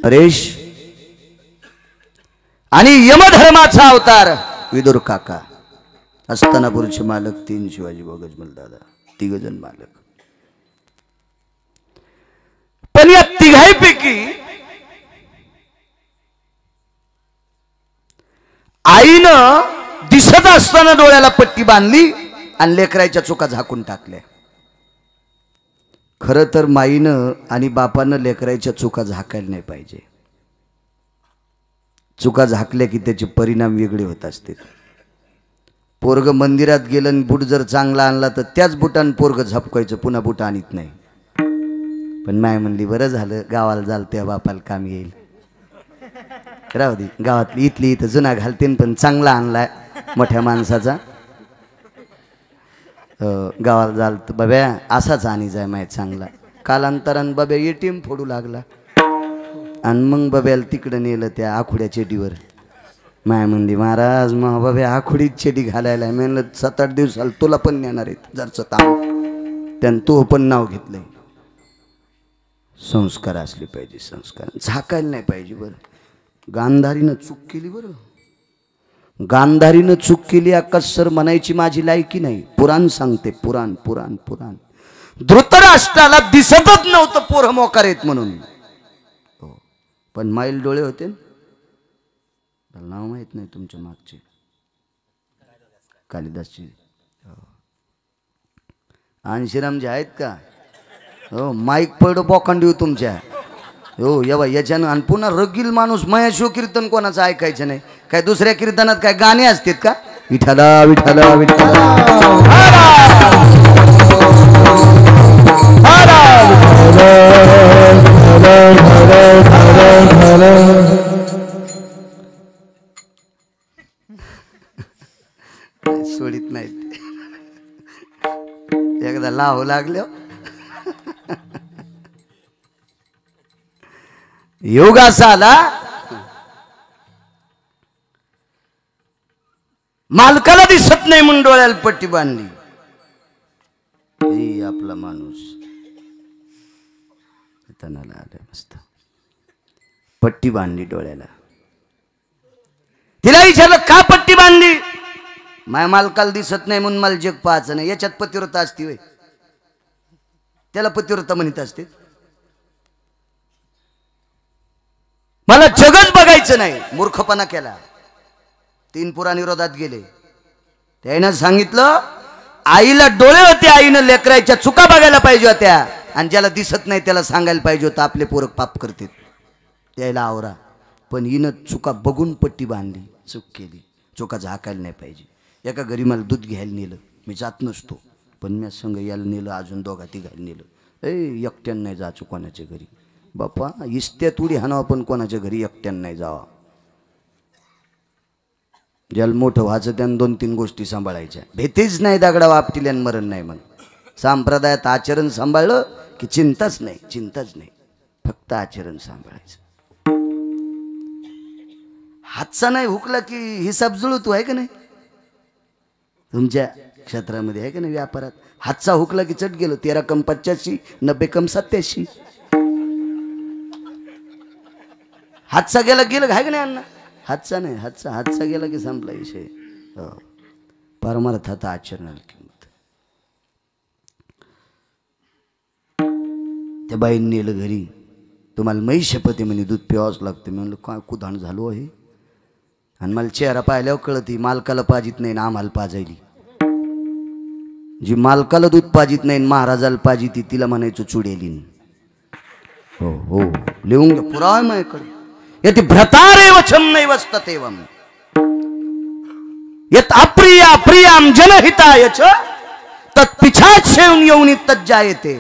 परेश आणि यमधर्माचा अवतार विदुर काका, अस्तानापूरचे मालक 3 शिवाजी गजमल दादा, 3 जण मालक. पण या तिघांपैकी आईनं दिसत असताना डोळ्याला पट्टी बांधली आणि लेकराच्या चुका झाकून टाकल्या. खरं तर माईनं आणि बापानं लेकराच्या चुका झाकायला नाही पाहिजे. चुका झाकल्या की त्याचे परिणाम वेगळे होत असतील. पोरग मंदिरात गेलं आणि बूट जर चांगला आणला तर त्याच बुटान पोरग झपकायचं, पुन्हा बूट आणत नाही. पण माय म्हणली बरं झालं, गावाला जाल त्या बापाला काम येईल. राहू दे, गावातली इथली इथं जुना घालते पण चांगला आणलाय मोठ्या माणसाचा. गावाला जाल तर बाब्या असाच आणि जाय माय चांगला. कालांतरानं बाब्या ATM फोडू लागला आणि मग बाब्याला तिकडं नेलं त्या आखुड्या चेडीवर. माय म्हणली महाराज मग बाब्या आखुडीच चेडी घालायला. म्हणलं 7-8 दिवसाला तुला पण नेणार आहेत जरचं ताम. त्यानं तो पण नाव घेतलंय. संस्कार असले पाहिजे, संस्कार झाकायला नाही पाहिजे. बरं गांधारीनं चूक केली, बरं गांधारीनं चूक केली. अक्कसर म्हणायची माझी लायकी नाही. पुराण सांगते, पुराण पुराण पुराण. धृतराष्ट्राला दिसतच नव्हतं पोरं मोकार आहेत म्हणून. हो पण माईल डोळे होते. नाव माहित नाही तुमच्या मागचे, कालिदासची आणशीरामजी आहेत का? हो माईक पड बोकांडी हो तुमच्या. हो या बाई याच्यानं. आणि पुन्हा रगील माणूस महेशो कीर्तन कोणाचं ऐकायचं नाही. काय दुसऱ्या कीर्तनात काय गाणे असतात का? विठ्ठला विठ्ठला विठ्ठला सोडित नाहीत. एकदा लावू लागले. योग असा आला, मालकाला दिसत नाही म्हणून डोळ्याला पट्टी बांधली. आपला माणूस तणाला आला मस्त, पट्टी बांधली डोळ्याला. तिला विचारलं का पट्टी बांधली? माय मालकाला दिसत नाही म्हणून मला जग पाहायचं नाही. याच्यात पतिव्रता असती होय? त्याला पतिव्रता म्हणत असते. मला जगच बघायचं नाही. मूर्खपणा केला. 3 पुराण विरोधात गेले. त्यानं सांगितलं आईला डोळे होते, आईनं लेकराच्या चुका बघायला पाहिजे होत्या आणि ज्याला दिसत नाही त्याला सांगायला पाहिजे होतं आपले पोरक पाप करते त्याला आवरा. पण हिनं चुका बघून पट्टी बांधली, चूक केली. चुका झाकायला नाही पाहिजे. एका घरी मला दूध घ्यायला नेलं, मी जात नसतो पण मी संग यायला नेलं, अजून 2-3 नेलं. एकट्यानं नाही जायचं कोणाच्या घरी. बापा इस्त्यात उडी हाणावं पण कोणाच्या घरी एकट्यानं नाही जावा. ज्याला मोठं व्हायचं त्यानं 2-3 गोष्टी सांभाळायच्या. भीतीच नाही दगडा आपटिल्यान मरण नाही. मग संप्रदायात आचरण सांभाळलं की चिंताच नाही, चिंताच नाही. फक्त आचरण सांभाळायचं. हातचा नाही हुकला की हिसाब जुळतो आहे का नाही? तुमच्या क्षेत्रामध्ये आहे का नाही? व्यापारात हातचा हुकला की चट गेलो. 13 कम 85, 90 कम 87. हातचा गेला गेलं आहे का नाही अण्णा? हातचा नाही, हातचा गेला की संपला विषय. हो परमार्थात आचरणाला किंमत. त्या बाईंनी नेलं घरी. तुम्हाला मै शपथ म्हणे दूध प्यावंच लागतं. मी म्हणलं काय कुधाण झालो आहे. आणि मला चेहरा पाहिल्यावर कळती मालकाला पाजित नाही ना आम्हाला पाजायली. जी मालकाला दूध पाजित नाही महाराजाला पाजिती तिला म्हणायचं चुडेलीन. हो हो लिहून घ्या, पुरावा माझ्याकडे. यति भ्रतारेव नैव स्ततेवम यत अप्रिया प्रियाम जनहिताय च तत्पिछाच्छेन योनि तज्जायते.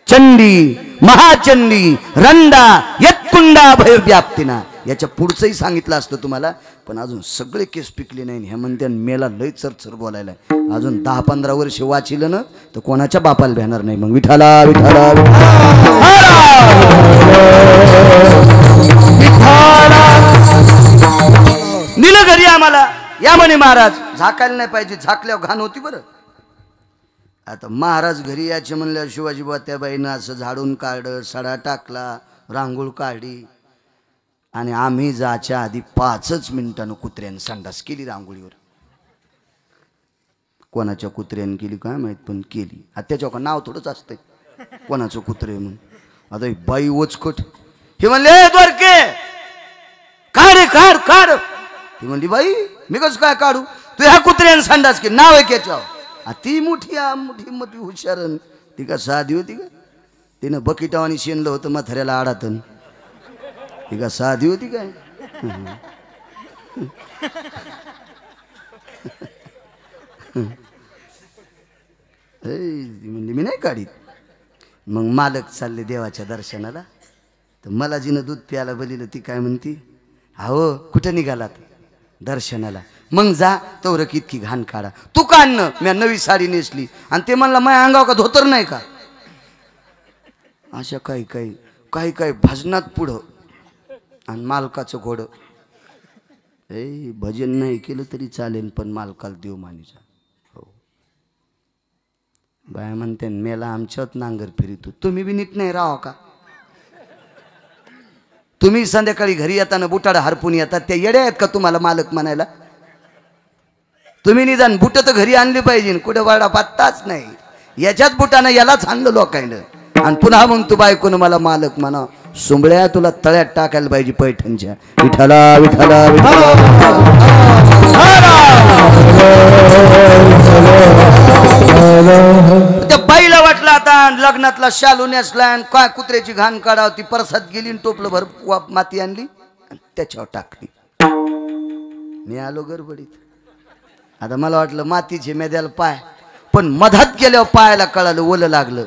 चंडी महाचंडी रंडा यत्कुंडा भयव्याप्तिना. याच्या पुढचंही सांगितलं असतं तुम्हाला पण अजून सगळे केस पिकले नाही. ह्या म्हणते मेला लय चरचर बोलायला. अजून 10-15 वर्ष वाचिलं ना तर कोणाच्या बापाला भेणार नाही. मग विठाला विठाला निलं घरी आम्हाला या म्हणे महाराज. झाकायला नाही पाहिजे, झाकल्यावर घाण होती. बरं आता महाराज घरी यायचे म्हणल्यावर शिवाजी बुवा त्या बाईनं असं झाडून काढलं, सडा टाकला, रांगोळ काढली. आणि आम्ही जायच्या आधी 5च मिनिटानं कुत्र्यानं संडास केली रांगोळीवर. कोणाच्या कुत्र्यानं केली काय माहित, पण केली. आता त्याच्यावर नाव थोडंच असतंय कोणाचं कुत्रे म्हणून. आता ही बाई वचकट हे म्हणले द्वारके काढ रे काढ काढ. ती म्हणली बाई मी कसं काय काढू, तू ह्या कुत्र्यानं संडास केली नाव आहे त्याच्यावर. ती मोठी मोठी हुशारन ती का साधी होती का, तिनं बकिटावानी शेणलं होतं म्हाताऱ्याला आडातन. ती का साधी होती काय. म्हणजे मी नाही काढीत. मग मालक चालले देवाच्या दर्शनाला, तर मला जिनं दूध प्यायला बोलिलं ती काय म्हणती, अहो कुठं निघालात दर्शनाला, मग जा तवरक इतकी घाण काढा. तू काढणं मी नवी साडी नेसली आणि ते म्हणला माझ्या अंगाव का धोतर नाही का. अशा काही काही काही काही भजनात पुढं आणि मालकाचं घोडं. भजन नाही केलं तरी चालेल पण मालकाला देव मानीचा. हो बाय म्हणते मेला आमच्यात नांगर फिरितो, तुम्ही बी नीट नाही राहा का. तुम्ही संध्याकाळी घरी येताना बुटाड हरपून येतात, त्या येड्या आहेत का तुम्हाला मालक म्हणायला. तुम्ही निदान बुट तर घरी आणली पाहिजे, कुठं वाडा पत्ताच नाही. याच्यात बुटानं यालाच आणलं लोकांना आणि पुन्हा मग तू बायकोनं मला मालक म्हणा. सुंबळ्या तुला तळ्यात टाकायला पाहिजे पैठणच्या. विठ्ठला विठ्ठला त्या बाईला वाटलं आता लग्नातला शालू नेसला काय कुत्र्याची घाण काढावती, परसात गेली टोपलं भर माती आणली त्याच्यावर टाकली. मी आलो गडबडीत. आता मला वाटलं मातीचे मेद्याला पाय, पण मधात गेल्यावर पायाला कळालं ओलं लागलं.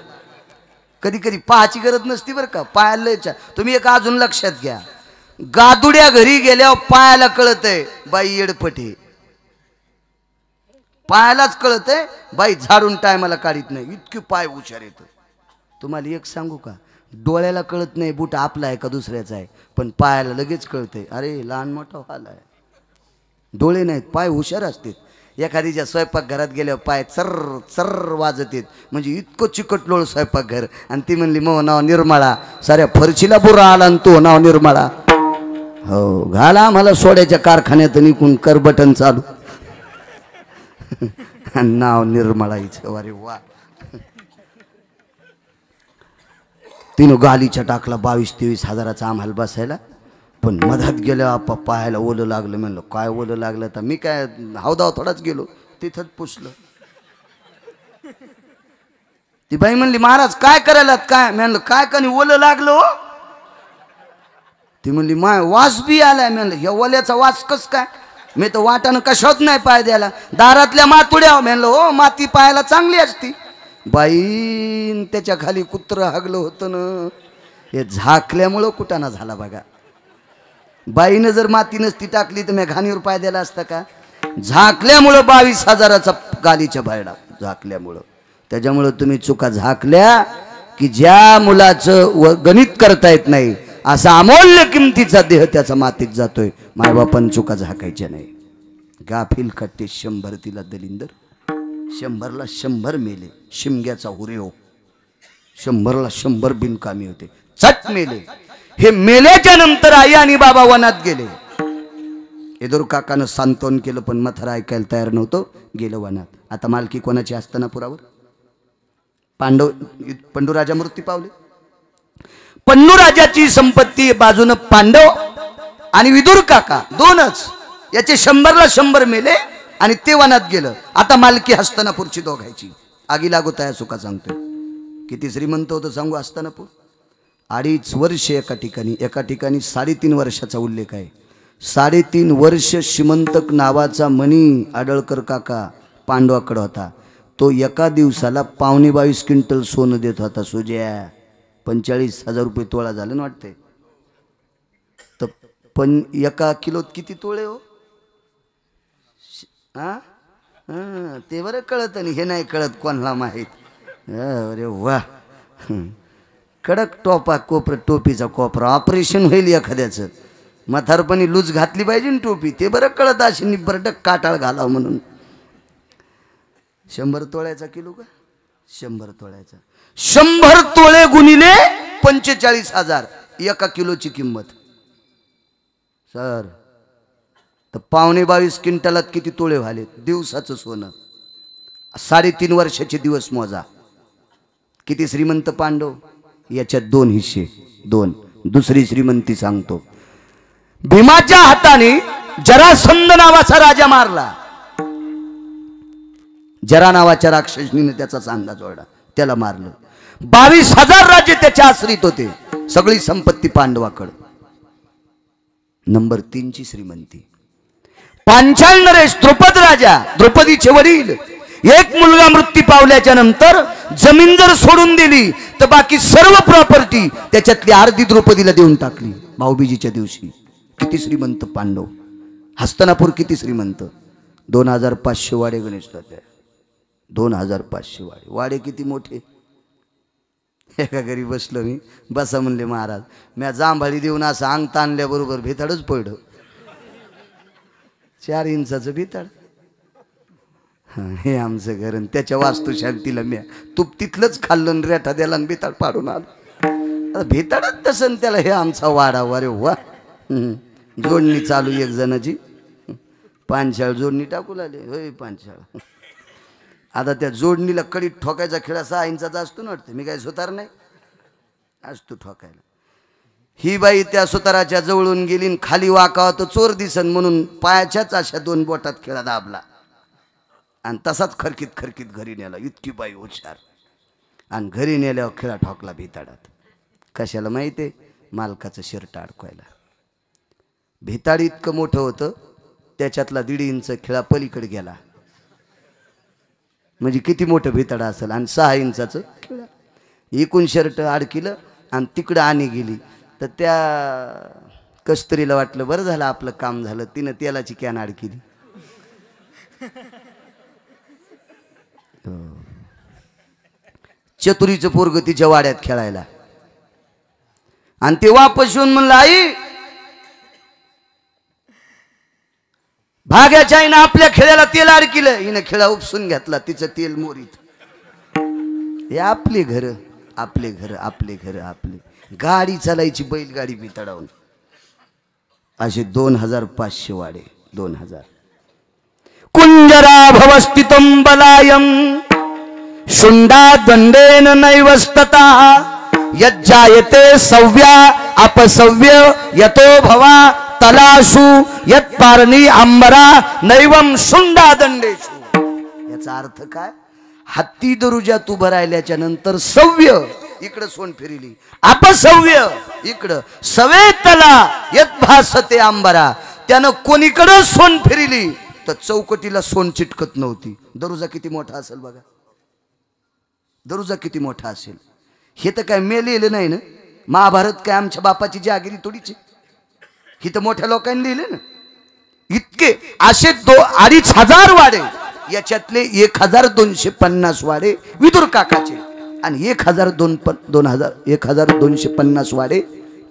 कधी कधी पाहायची गरज नसती बरं का पायाला. तुम्ही एक अजून लक्षात घ्या, गादुड्या घरी गेल्यावर पायाला कळतंय बाई येडपटे, पायालाच कळतंय बाई झाडून टायमाला काढीत नाही. इतकी पाय हुशार येतं. तुम्हाला एक सांगू का, डोळ्याला कळत नाही बूट आपला आहे का दुसऱ्याचा आहे, पण पायाला लगेच कळतंय. अरे लहान मोठा व्हायला आहे. डोळे नाहीत पाय हुशार असतात. एखादीच्या स्वयंपाक घरात गेल्यावर पाय चर्र चर्र वाजत येत, म्हणजे इतकं चिकट लोळ स्वयंपाक घर. आणि ती म्हणली मग नाव निर्मळा, साऱ्या फरशीला बुरा आला आणि तो नाव निर्मळा. हो घाला मला सोड्याच्या कारखान्यात निघून कर बटन चालू नाव निर्मळाईचं. अरे वा. तिनं गालीच्या टाकला 22-23 हजाराचा आम्हाला बसायला, पण मधात गेल्या आपा पाहायला ओलं लागलं. म्हणलं काय ओलं लागलं, तर मी काय हावदाव थोडाच गेलो तिथंच पुसलं. ती बाई म्हणली महाराज काय करायला काय. म्हणलं काय कणी ओलं लागलं. ती म्हणली माय वास बी आलाय. म्हणलं ह्या ओल्याचा वास कस काय. मी तर वाटानं कशात नाही पाय द्यायला, दारातल्या मातुड्या. म्हणलं हो माती पायाला चांगली असती. बाई त्याच्या खाली कुत्रं हागलं होतं ना, हे झाकल्यामुळं कुटाणा झाला बघा. बाईनं जर माती नसती टाकली तर मी घाणीवर पाय द्यायला असता का. झाकल्यामुळं 22 हजाराचा गालीच्या भाडा झाकल्यामुळं. त्याच्यामुळं तुम्ही चुका झाकल्या की ज्या मुलाचं गणित करता येत नाही असा अमूल्य किमतीचा देह त्याचा मातीत जातोय. मायबापान चुका झाकायच्या नाही. गाफील कट्टे 100 तिला दलिंदर, 100ला 100 मेले. शिमग्याचा हुरे हो, 100ला 100 बिनकामी होते. चट मेले. हे मेल्याच्या नंतर आई आणि बाबा वनात गेले. येदूर काकानं सांत्वन केलं पण मथार ऐकायला तयार नव्हतं, गेलं वनात. आता मालकी कोणाची हस्तिनापुरावर. पंडूराजा मृत्यू पावले. पंडूराजाची संपत्ती बाजूनं पांडव आणि विदुर काका दोनच. याचे 100ला 100 मेले आणि ते वनात गेलं. आता मालकी हस्तिनापूरची दोघायची. आगी लागू तया सुका सांगतोय. किती श्रीमंत होतं सांगू हस्तिनापूर. 2.5 वर्ष एका ठिकाणी, एका ठिकाणी 3.5 वर्षाचा उल्लेख आहे. 3.5 वर्ष श्रीमंतक नावाचा मणी आडळकर काका पांडवाकडे होता. तो एका दिवसाला 22.25 क्विंटल सोनं देत होता. सुज्या 45,000 रुपये तोळा झालं ना वाटते. तर पण एका किलोत किती तोळे हो. ते बरं कळत आणि हे नाही कळत कोणाला माहीत. अरे वा. कडक टोपा कोपर, टोपीचा कोपरा. ऑपरेशन होईल एखाद्याचं. म्हातारपणी लूज घातली पाहिजे ना टोपी. ते बरं कळत अशी निबरटक काटाळ घालावं म्हणून. 100 तोळ्याचा किलो का. 100 तोळ्याचा 100 तोळे गुणिले 45,000 एका किलोची किंमत. सर तर 22.5 क्विंटलात किती तोळे झाले दिवसाचं सोनं. 3.5 वर्षाचे दिवस मोजा. किती श्रीमंत पांडव. याच्यात 2 हिस्से 2. दुसरी श्रीमंती सांगतो. भीमाच्या हाताने जरासंध नावाचा राजा मारला. जरा नावाच्या राक्षसनीने त्याचा सांगा जोडला, त्याला मारलं. 22,000 राज्य त्याच्या आश्रित होते. सगळी संपत्ती पांडवाकडे. नंबर 3 ची श्रीमंती. पांचाल नरेश द्रुपद राजा, द्रौपदीचे वडील, एक मुलगा मृत्यू पावल्याच्या नंतर जमीन जर सोडून दिली तर बाकी सर्व प्रॉपर्टी त्याच्यातली अर्धी द्रौपदीला देऊन टाकली भाऊबीजीच्या दिवशी. किती श्रीमंत पांडव. हस्तिनापूर किती श्रीमंत. 2,500 वाडे गणेश तात्या. 2,500 वाडे. वाडे किती मोठे. एका घरी बसलो मी. बसा म्हणले महाराज. मी जांभळी देऊन असं अंग ताणल्याबरोबर भिताडच पडलं. 4 इंचाचं भिताड. हे आमचं घर. आणि त्याच्या वास्तुशांतीला मी तूप तिथलंच खाल्लं, रेठा द्याला आणि भिताड पाडून आलो. भिताडच तसं त्याला. हे आमचा वाडा. अरे वा. जोडणी चालू एक जणाची. पांचाळ जोडणी टाकू लागले. होय पांचाळ. आता त्या जोडणीला कडीत ठोकायचा खेळा 6 इंचाचा असतो ना वाटतं. मी काय सुतार नाही. असतो ठोकायला. ही बाई त्या सुताराच्या जवळून गेली आणि खाली वाकावा तर चोर दिसन म्हणून पायाच्याच अशा 2 बोटात खेळा दाबला आणि तसाच खरकीत खरकीत घरी नेला. इतकी बाई हुशार. आणि घरी नेल्यावर खेळा ठोकला भिताडात. कशाला माहिती. मालकाचं शर्ट अडकवायला. भिताड इतकं मोठं होतं त्याच्यातला 1.5 इंच खेळा पलीकडे गेला. म्हणजे किती मोठं भिताड असेल. आणि 6 इंचाचं खेळा. एकूण शर्ट अडकिलं आणि तिकडं आणि गेली. तर त्या कस्तुरीला वाटलं बरं झालं आपलं काम झालं. तिनं तेलाची कॅन अडकिली. चतुरीचं पोरग तिच्या वाड्यात खेळायला. आणि ते वापस येऊन म्हणलं आई भाग्याच्या आईनं आपल्या खेळाला तेल अडकिलं. हिनं खेळा उपसून घेतला. तिचं तेल मोरीत. हे आपले घर आपले घर आपले घर आपले. गाडी चालायची बैलगाडी भिताडावून. असे 2,500 वाडे. 2,000. कुंजरा भवस्थितम बलायम शुंडा दंडेन नैवस्तता यज्जायते सव्या अपसव्य यतो भवा तलाशु यत पारणी अंबरा नैवम शुंडा दंडेशु. याचा अर्थ काय. हत्ती दरुजात उभं राहिल्याच्या नंतर सव्य इकडं सोन फिरिली. अपसव्य इकडं सवेतला यत भासते अंबरा. त्यानं कोणीकडं सोन फिरिली तर चौकटीला सोन चिटकत नव्हती. दरुजा किती मोठा असेल बघा. दरुजा किती मोठा असेल. हे तर काय मेलेलं नाही ना. महाभारत काय आमच्या बापाची जागिरी थोडीची. ही तर मोठ्या लोकांनी लिहिले ना. इतके असे 2,500 वाडे. याच्यातले 1,250 वाडे विदुर काकाचे आणि 1,250 वाडे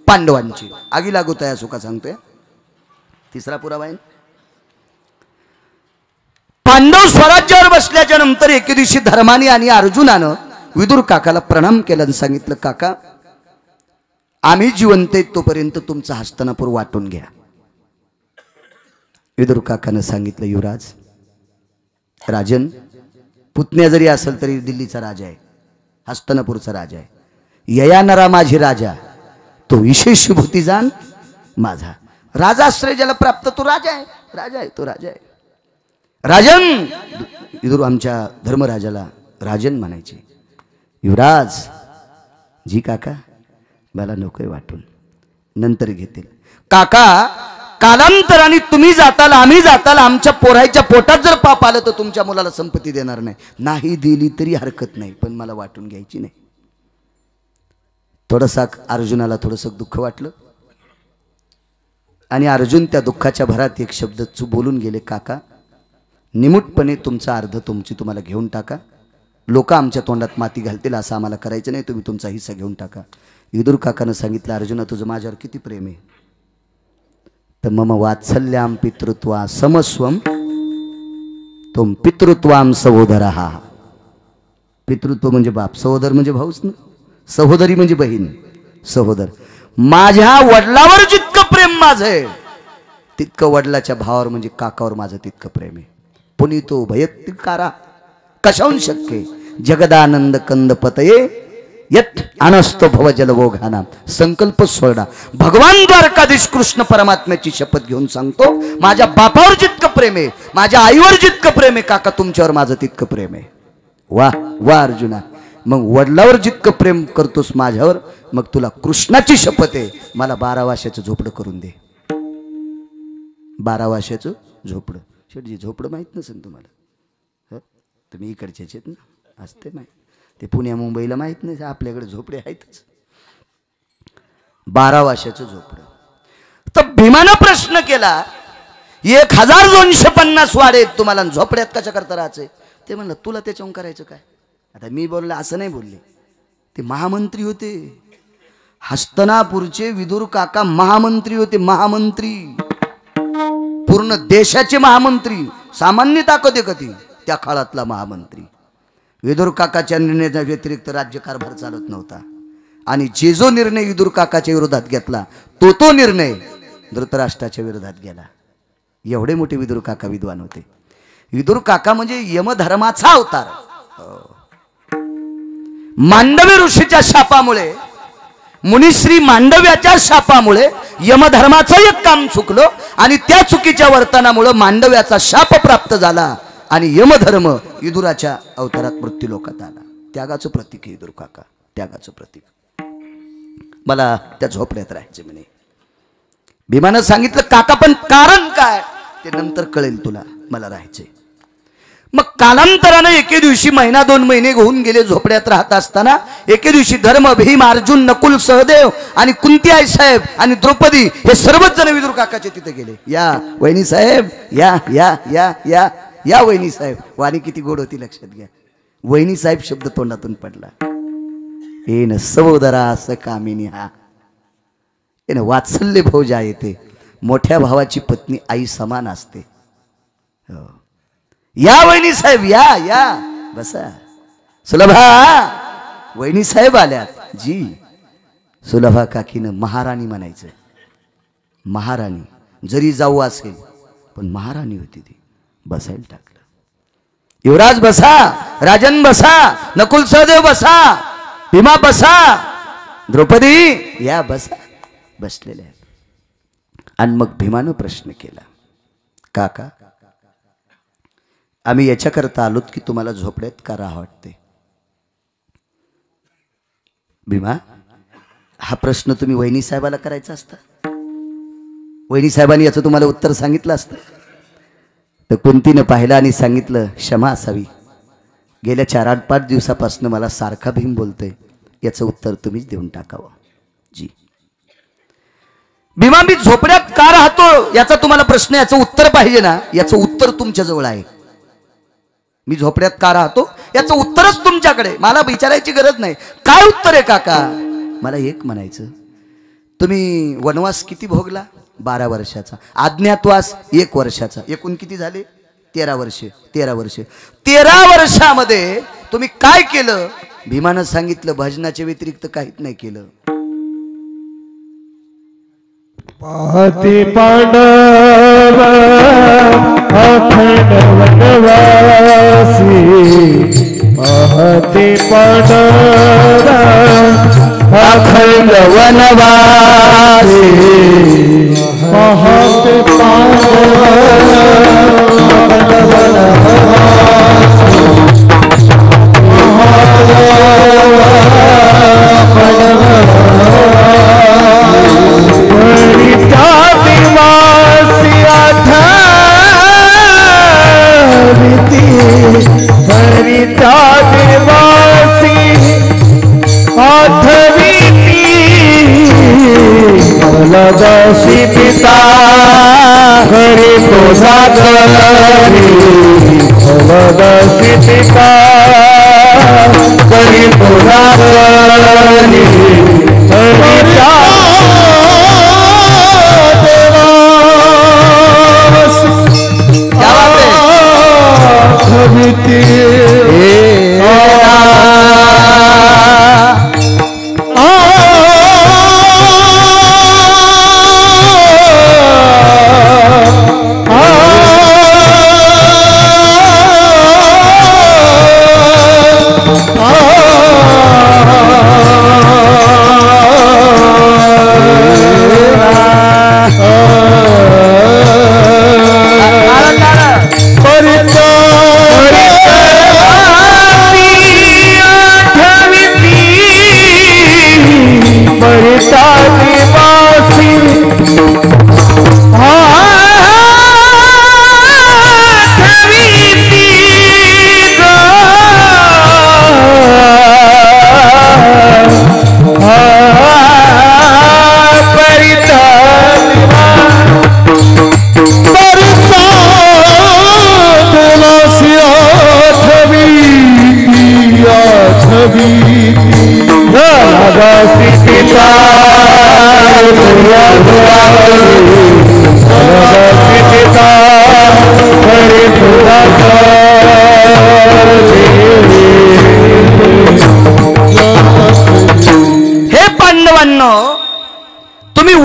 पांडवांचे. आगी लागू तया सुका सांगतोय. तिसरा पुरावा आहे. पांडव स्वराज्यावर बसल्याच्या नंतर एके दिवशी धर्माने आणि अर्जुनानं विदुर काकाला प्रणाम केला आणि सांगितलं काका आम्ही जिवंत आहेत तोपर्यंत तुमचा हस्तिनापूर वाटून घ्या. विदुर काकानं सांगितलं युवराज राजन पुतण्या जरी असेल तरी दिल्लीचा राजा आहे. हस्तिनापूरचा राजा आहे. ययानरा माझी राजा तो विशेष भूती जाण माझा. राजाश्रय ज्याला प्राप्त तो राजा आहे. राजा आहे तो राजा आहे. राजन विदुर आमच्या धर्मराजाला राजन म्हणायचे. युवराज जी काका मला नकोय वाटून नंतर घेतील. काका कालांतराने तुम्ही जाताल आम्ही जाताल. आमच्या पोराच्या पोटात जर पाप आलं तर तुमच्या मुलाला संपत्ती देणार नाही. नाही दिली तरी हरकत नाही पण मला वाटून घ्यायची नाही. थोडंसं अर्जुनाला थोडंसं दुःख वाटलं आणि अर्जुन त्या दुःखाच्या भरात एक शब्द बोलून गेले. काका निमूटपणे तुमचा अर्ध तुम्हाला घेऊन टाका. लोक आमच्या तोंडात माती घालतील असं आम्हाला करायचं नाही. तुम्ही तुमचा हिस्सा घेऊन टाका. विदुर काकानं सांगितलं अर्जुना तुझं माझ्यावर किती प्रेम आहे. तर मम वात्सल्याम पितृत्वा समस्वम तुम पितृत्वाम सहोदरा. पितृत्व म्हणजे बाप. सहोदर म्हणजे भाऊच ना. सहोदरी म्हणजे बहीण. सहोदर. माझ्या वडिलावर जितकं प्रेम माझं आहे तितकं वडिलाच्या भावावर म्हणजे काकावर माझं तितकं प्रेम आहे. पुनितो भयत्कारा कशाहून शक्य जगदानंद कंद पतये यत अनस्तो भव जलवोघाना. संकल्प सोडा. भगवान द्वारकाधीश कृष्ण परमात्म्याची शपथ घेऊन सांगतो, माझ्या बापावर जितकं प्रेम आहे, माझ्या आईवर जितकं प्रेम आहे, काका तुमच्यावर माझं तितकं प्रेम आहे. वा वा अर्जुना, मग वडिलावर जितकं प्रेम करतोस माझ्यावर, मग तुला कृष्णाची शपथ आहे, मला 12 वर्षाचं झोपडं करून दे. 12 वर्षाचं झोपडं. शेठजी झोपडं माहीत नसेल तुम्हाला, तुम्ही इकडचेच आहेत ना, असते माहीत. ते पुण्या मुंबईला माहीत नाही, आपल्याकडे झोपडे आहेतच. 12 वर्षाचं झोपडं. तर भीमानं प्रश्न केला, 1250 वाडे तुम्हाला झोपड्यात कशा करता राहायचे? ते म्हणलं तुला त्याच्याहून करायचं काय? आता मी बोलले असं नाही बोलले, ते महामंत्री होते. हस्तनापूरचे विदुर काका महामंत्री होते. महामंत्री, पूर्ण देशाचे महामंत्री. सामान्य ताकद आहे कधी त्या काळातला महामंत्री. विदुर काकाच्या निर्णयाच्या व्यतिरिक्त राज्यकारभार चालत नव्हता. आणि जे जो निर्णय विदुर काकाच्या विरोधात घेतला, तो निर्णय धृतराष्ट्राच्या विरोधात गेला. एवढे मोठे विदुर काका विद्वान होते. विदुर काका म्हणजे यमधर्माचा अवतार. मांडव्य ऋषीच्या शापामुळे, मुनिश्री मांडव्याच्या शापामुळे यमधर्माचं एक काम चुकलं आणि त्या चुकीच्या वर्तनामुळे मांडव्याचा शाप प्राप्त झाला आणि यमधर्म विदुराच्या अवतारात मृत्यू लोकात आला. त्यागाचं प्रतीक आहे विदुर काका, त्यागाचं प्रतीक. मला त्या झोपड्यात राहायचे म्हणे. भीमानं सांगितलं काका पण कारण काय ते नंतर कळेल तुला, मला राहायचे. मग कालांतरानं एके दिवशी महिना 2 महिने होऊन गेले झोपड्यात राहत असताना. एके दिवशी धर्म, भीम, अर्जुन, नकुल, सहदेव आणि कुंती आई साहेब आणि द्रौपदी हे सर्वच जण विदुर काकाचे तिथे गेले. या वहिनी साहेब, या या या या या वहिनी साहेब. वाणी किती गोड होती लक्षात घ्या. वहिनी साहेब शब्द तोंडातून पडला. येन सहोदरा असं कामिनी, हा येन वात्सल्य भोजा येते. मोठ्या भावाची पत्नी आई समान असते. हो, या वहिनी साहेब, या या बसा. सुलभा वहिनी साहेब आल्यात जी. सुलभा काकीनं महाराणी म्हणायचं. महाराणी जरी जाऊ असेल पण महाराणी होती ती. बसायला टाकलं. युवराज बसा, राजन बसा, नकुल सहदेव बसा, भीमा बसा, द्रौपदी या बसा. बसलेले आहेत. आणि मग भीमानं प्रश्न केला, काका आम्ही याच्याकरता आलोत की तुम्हाला झोपड्यात का राहा वाटते? भीमा, हा प्रश्न तुम्ही वहिनी साहेबाला करायचा असता. वहिनी साहेबांनी याचं तुम्हाला उत्तर सांगितलं असतं. तर कुंतीनं पाहिलं आणि सांगितलं, क्षमा असावी, गेल्या 4-8 दिवसापासून मला सारखा भीम बोलतोय, याचं उत्तर तुम्हीच देऊन टाकावं. जी. भीमा, मी झोपड्यात का राहतो याचा तुम्हाला प्रश्न, याचं उत्तर पाहिजे ना, याचं उत्तर तुमच्या जवळ आहे. मी झोपड्यात का राहतो याचं उत्तरच तुमच्याकडे, मला विचारायची गरज नाही. काय उत्तर आहे काका? मला एक म्हणायचं, तुम्ही वनवास किती भोगला? 12 वर्षाचा. अज्ञातवास 1 वर्षाचा. एकूण किती झाले? 13 वर्षे. 13 वर्षे. 13 वर्षामध्ये तुम्ही काय केलं? भीमानं सांगितलं, भजनाच्या व्यतिरिक्त काहीच नाही केलं. पाहती पांडव अखंड वनवासी, पाहती पांडव अखंड वनवासी, पाहती पांडव अखंड फलदशी पिता हरि तो सागरी, फलदशी पिता हरि तो सागरी, हरिचा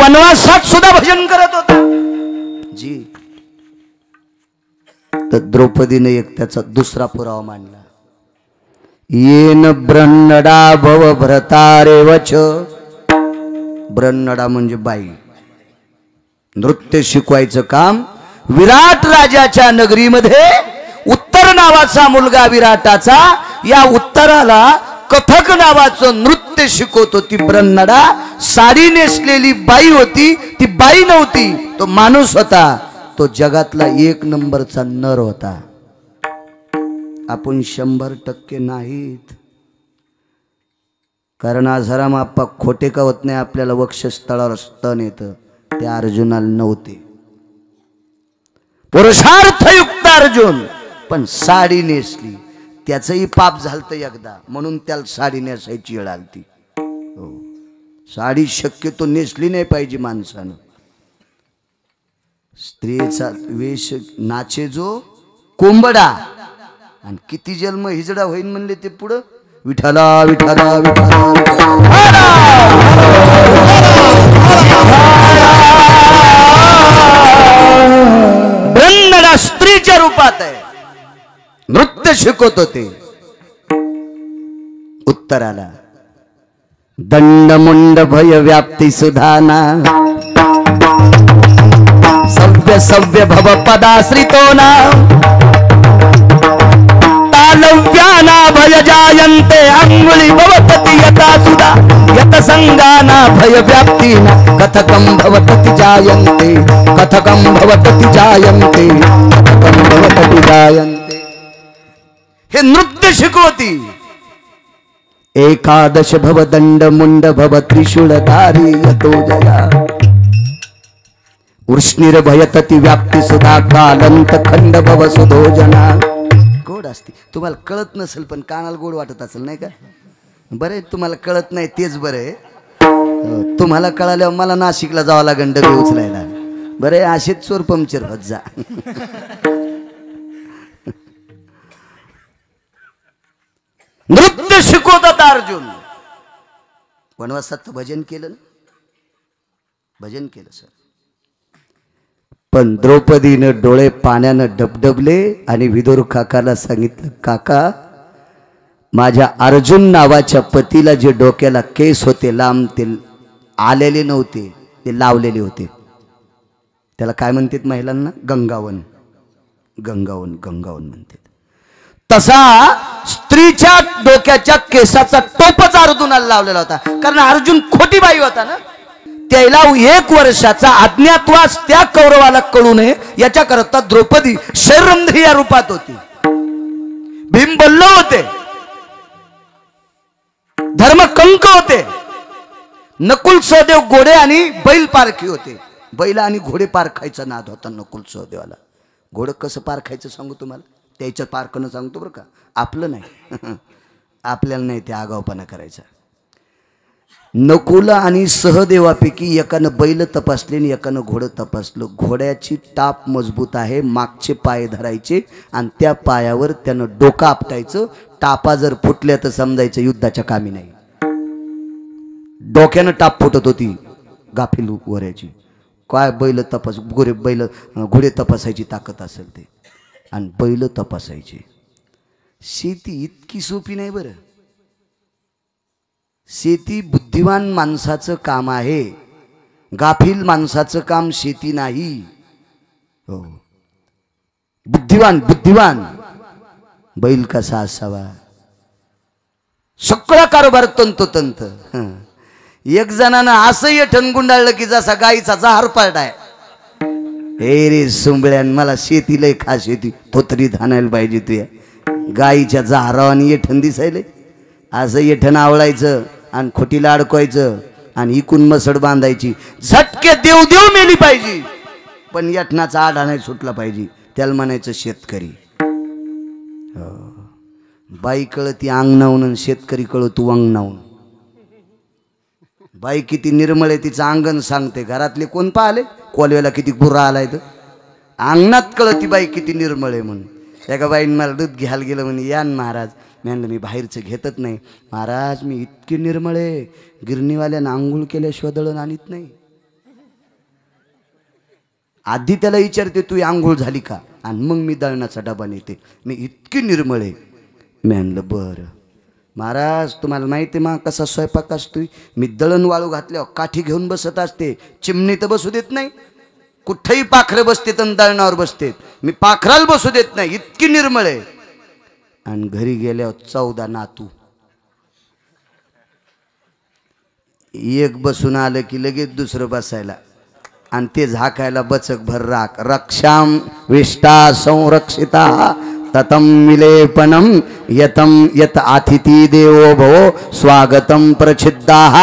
वनवासात सुद्धा भजन करत होता जी. तर द्रौपदीने एक त्याचा दुसरा पुरावा मांडला. येन ब्रह्नडा भव भ्रतारेवच. ब्रह्नडा म्हणजे बाई. नृत्य शिकवायचं काम विराट राजाच्या नगरीमध्ये उत्तर नावाचा मुलगा विराटाचा, या उत्तराला कथक नावाचं नृत्य शिकवत होती ब्रह्नडा. साडी नेसलेली बाई होती. ती बाई नव्हती, तो माणूस होता. तो जगातला 1 नंबरचा नर होता. आपण 100% नाहीत. कारण आसाराम आप्पा खोटे का होत नाही. आपल्याला वक्षस्थळावर स्तन येतं, ते अर्जुनाला नव्हते. पुरुषार्थयुक्त अर्जुन, पण साडी नेसली त्याचंही पाप झालतं एकदा, म्हणून त्याला साडी नेसायची वेळ आलती. हो, साडी शक्यतो नेसली नाही पाहिजे माणसानं. स्त्रीचा वेश नाचे जो कोंबडा, आणि किती जन्म हिजडा होईन म्हणले ते पुढं. विठाला विठाला विठाला ब्रह्मडा स्त्रीच्या रूपात आहे. नृत्य शिकवत होते. उत्तराला दंड मुंड भय व्याप्ती सुधाना सव्य सव्य भव पदाश्रितो ना तालव्याना भय जायन्ते अंगुली भवतति यथा सुधा यत संगाना भय व्याप्तीना कथकं भवतति जायन्ते कथकं भवतति जायन्ते कथकं भवतति जायन्ते. हे नृत्य शिकवती. एकादश भव दंड मुंड भव त्रिशूलधारी यतो जया वृष्णीर भयतति व्याप्ती सुधा कालंत खंड भव सुधोजना. गोड असते. तुम्हाला कळत नसेल पण कानाला गोड वाटत असेल नाही का. बरे तुम्हाला कळत नाही तेच बरे. तुम्हाला कळाल्यावर मला नाशिकला जावं लागेल डबे उचलायला. बरे असेच चोर पंक्चर होत जा. नृत्य शिकवतात अर्जुन. वनवासात भजन केलं ना, भजन केलं सर. पण द्रौपदीनं डोळे पाण्यानं डबडबले आणि विदुर काकाला सांगितलं, काका माझ्या अर्जुन नावाच्या पतीला जे डोक्याला केस होते लांब, ते आलेले नव्हते, ते लावलेले होते. त्याला काय म्हणतात महिलांना? गंगावन. गंगावन गंगावन म्हणतात. तसा स्त्रीच्या डोक्याच्या केसाचा टोपच अर्जुनाला लावलेला होता. कारण अर्जुन खोटी बाई होता ना. त्याला 1 वर्षाचा अज्ञातवास त्या कौरवाला कळू नये याच्याकरता द्रौपदी शैरंध्री या रूपात होती. भीमबल्ल होते, धर्मकंक होते, नकुल सहदेव घोडे आणि बैल पारखी होते. बैल आणि घोडे पारखायचा नाद होता नकुल सहदेवाला. घोडं कसं पारखायचं सांगू तुम्हाला, त्याच्या पारखणं सांगतो बरं का, आपलं नाही. आपल्याला नाही ते आगावपणा करायचा. नकुल आणि सहदेवापैकी एकानं बैल तपासले आणि एकानं घोडं तपासलं. घोड्याची टाप मजबूत आहे, मागचे पाय धरायचे आणि त्या पायावर त्यानं डोकं आपटायचं. टापा जर फुटल्या तर समजायचं युद्धाच्या कामी नाही. डोक्यानं टाप फुटत होती गाफील वऱ्याची. काय बैल तपास घोडे तपासायची ताकद असेल ते, आणि बैल तपासायचे. शेती इतकी सोपी नाही बरं. शेती बुद्धिवान माणसाचं काम आहे, गाफील माणसाचं काम शेती नाही. हो, बुद्धिवान बुद्धिवान. बैल कसा असावा, सगळा कारभार तंतोतंत. एक जणानं असं येठण गुंडाळलं की जसा गाईचा जहार पाळलाय. हे रे सुंबळ्यान, मला शेती लय खास येते, थोतरी धानायला पाहिजे तुया. गाईच्या जहारावानी येठण दिसायले. असं येठण आवळायचं आणि खोटीला अडकवायचं आणि इकून मसड बांधायची. झटके देव देव मेली पाहिजे, पण येठणाचा आढा नाही सुटला पाहिजे. त्याला म्हणायचं शेतकरी. बाई कळती अंगणावून, शेतकरी कळतो अंगणावून. बाई किती निर्मळ आहे तिचं अंगण सांगते. घरातले कोण पाहिले, कोलव्याला किती गुर्रा आलाय तर अंगणात कळती बाई किती निर्मळ आहे म्हणून. एका बाईने मला दूध घ्यायला गेलं म्हणे, या न महाराज. मी म्हणलं मी बाहेरचं घेतच नाही महाराज, मी इतकी निर्मळ आहे, गिरणीवाल्यानं आंघोळ केल्याशिवाय दळण आणत नाही. आधी त्याला विचारते तू आंघोळ झाली का, आणि मग मी दळणाचा डबा नेते. मी इतकी निर्मळ आहे. मी म्हणलं बरं महाराज तुम्हाला माहिती आहे मा कसा स्वयंपाक असतोय. मी दळण वाळू घातल्यावर काठी घेऊन बसत असते, चिमणी तर बसू देत नाही. कुठेही पाखरं बसते तर दळणावर बसते, मी पाखराला बसू देत नाही, इतकी निर्मळ आहे. आणि घरी गेल्यावर 14 नातू, एक बसून आलं की लगेच दुसरं बसायला, आणि ते झाकायला बचक भर राख. रक्षाम विष्टा संरक्षिता ततम विलेपनम यतम यत अतिथी देवो भव स्वागतम प्रचिद्दाः.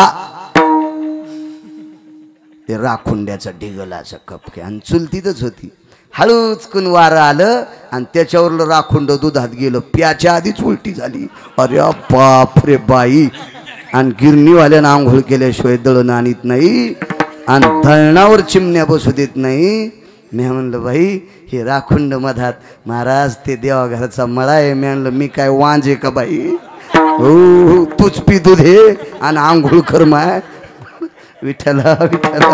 ते राखुंड्याचा ढिगलाचा कपके आणि चुलतीतच होती. हळूच कुण वारं आलं आणि त्याच्यावरलं राखुंड दुधात गेलं. प्याच्या आधीच उलटी झाली. अरे बाप रे बाई. आणि गिरणीवाल्यानं आंघोळ केल्याशिवाय दळण आणत नाही, आणि दळणावर चिमण्या बसू देत नाही. मी म्हणलं बाई हे राखुंड मधात. महाराज ते देवाघराचा मळा आहे. मी म्हणलं मी काय वांजे का बाई, हो तूच पी दूध हे आणि आंघोळ कर माय. विठ्ठला विठ्ठला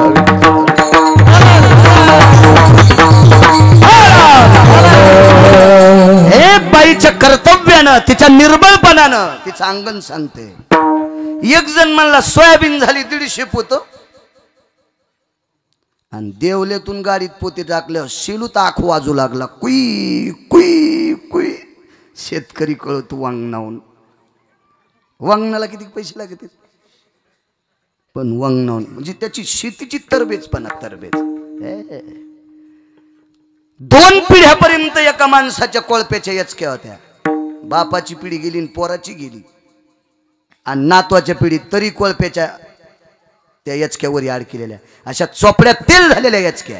हे बाईच्या कर्तव्यानं तिच्या निर्बळपणानं तिचं अंगण सांगते. एक जण म्हणला सोयाबीन झाली 150 पोत, आणि देवलेतून गाडीत पोते टाकल्यावर शिलूत आख वाजू लागला. कुई कुई कुई. शेतकरी कळतो वांगणावून. वांगणाला किती पैसे लागते, पण वांगणावून म्हणजे त्याची शेतीची तरबेजपणा तरबेज. 2 पिढ्यापर्यंत एका माणसाच्या कोळप्याच्या यचक्या होत्या. बापाची पिढी गेली आणि पोराची गेली, आणि नातवाच्या पिढीत तरी कोळप्याच्या त्या यचक्यावर आड केलेल्या अशा चोपड्यात तेल झालेल्या यचक्या.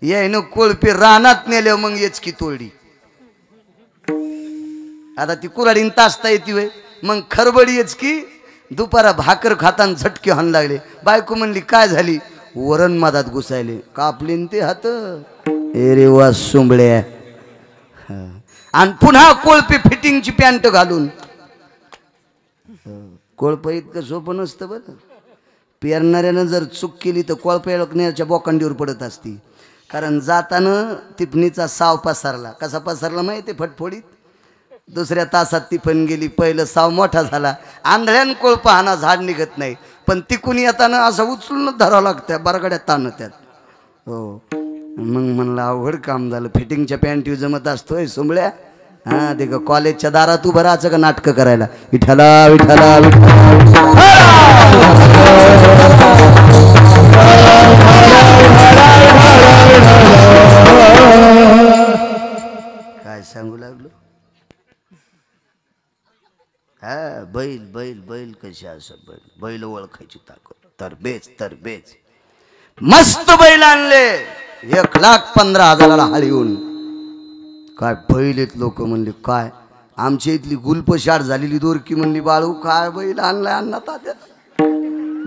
यायनं कोळपे रानात नेल्या, मग यचकी तोडली. आता ती कुऱ्हाडीन तासता येते वय, मग खरबडी यचकी. दुपारा भाकर खाताना झटके हाण लागले. बायको म्हणली काय झाली, वरण मधात घुसायले. कापले ते हात. रे वा सुंबड्या. आणि पुन्हा कोळपे फिटिंगची पॅन्ट घालून. कोळप इतकं सोपं नसतं बरं. पेरणाऱ्यानं जर चूक केली तर कोळपा येळकण्याच्या बोकांडीवर पडत असती. कारण जाताना टिपणीचा साव पसरला. कसा पसरला माहिती, फटफोडीत. दुसऱ्या तासात टिफन गेली. पहिलं साव मोठा झाला. आंधळ्यान कोळपा हाना झाड निघत नाही, पण तिकून येताना असं उचलूनच धरावं लागतं, बरगड्यात ताण त्यात. हो मग म्हणलं अवघड काम झालं. फिटिंगच्या पॅन्टी जमत असतोय सुंबळ्या. हा ते का कॉलेजच्या दारात उभं राहायचं का नाटकं करायला. विठ्ठला विठ्ठला काय सांगू लागलो. हा बैल बैल बैल कशा असं बैल. बैल ओळखायची ताकद. तरबेज तरबेज. मस्त बैल आणले. 1,15,000 हळीहून. काय बैल आहेत. लोक म्हणले काय आमच्या इथली गुलपशाड झालेली दोरकी म्हणली बाळू काय बैल आणलाय अण्णा तात्या.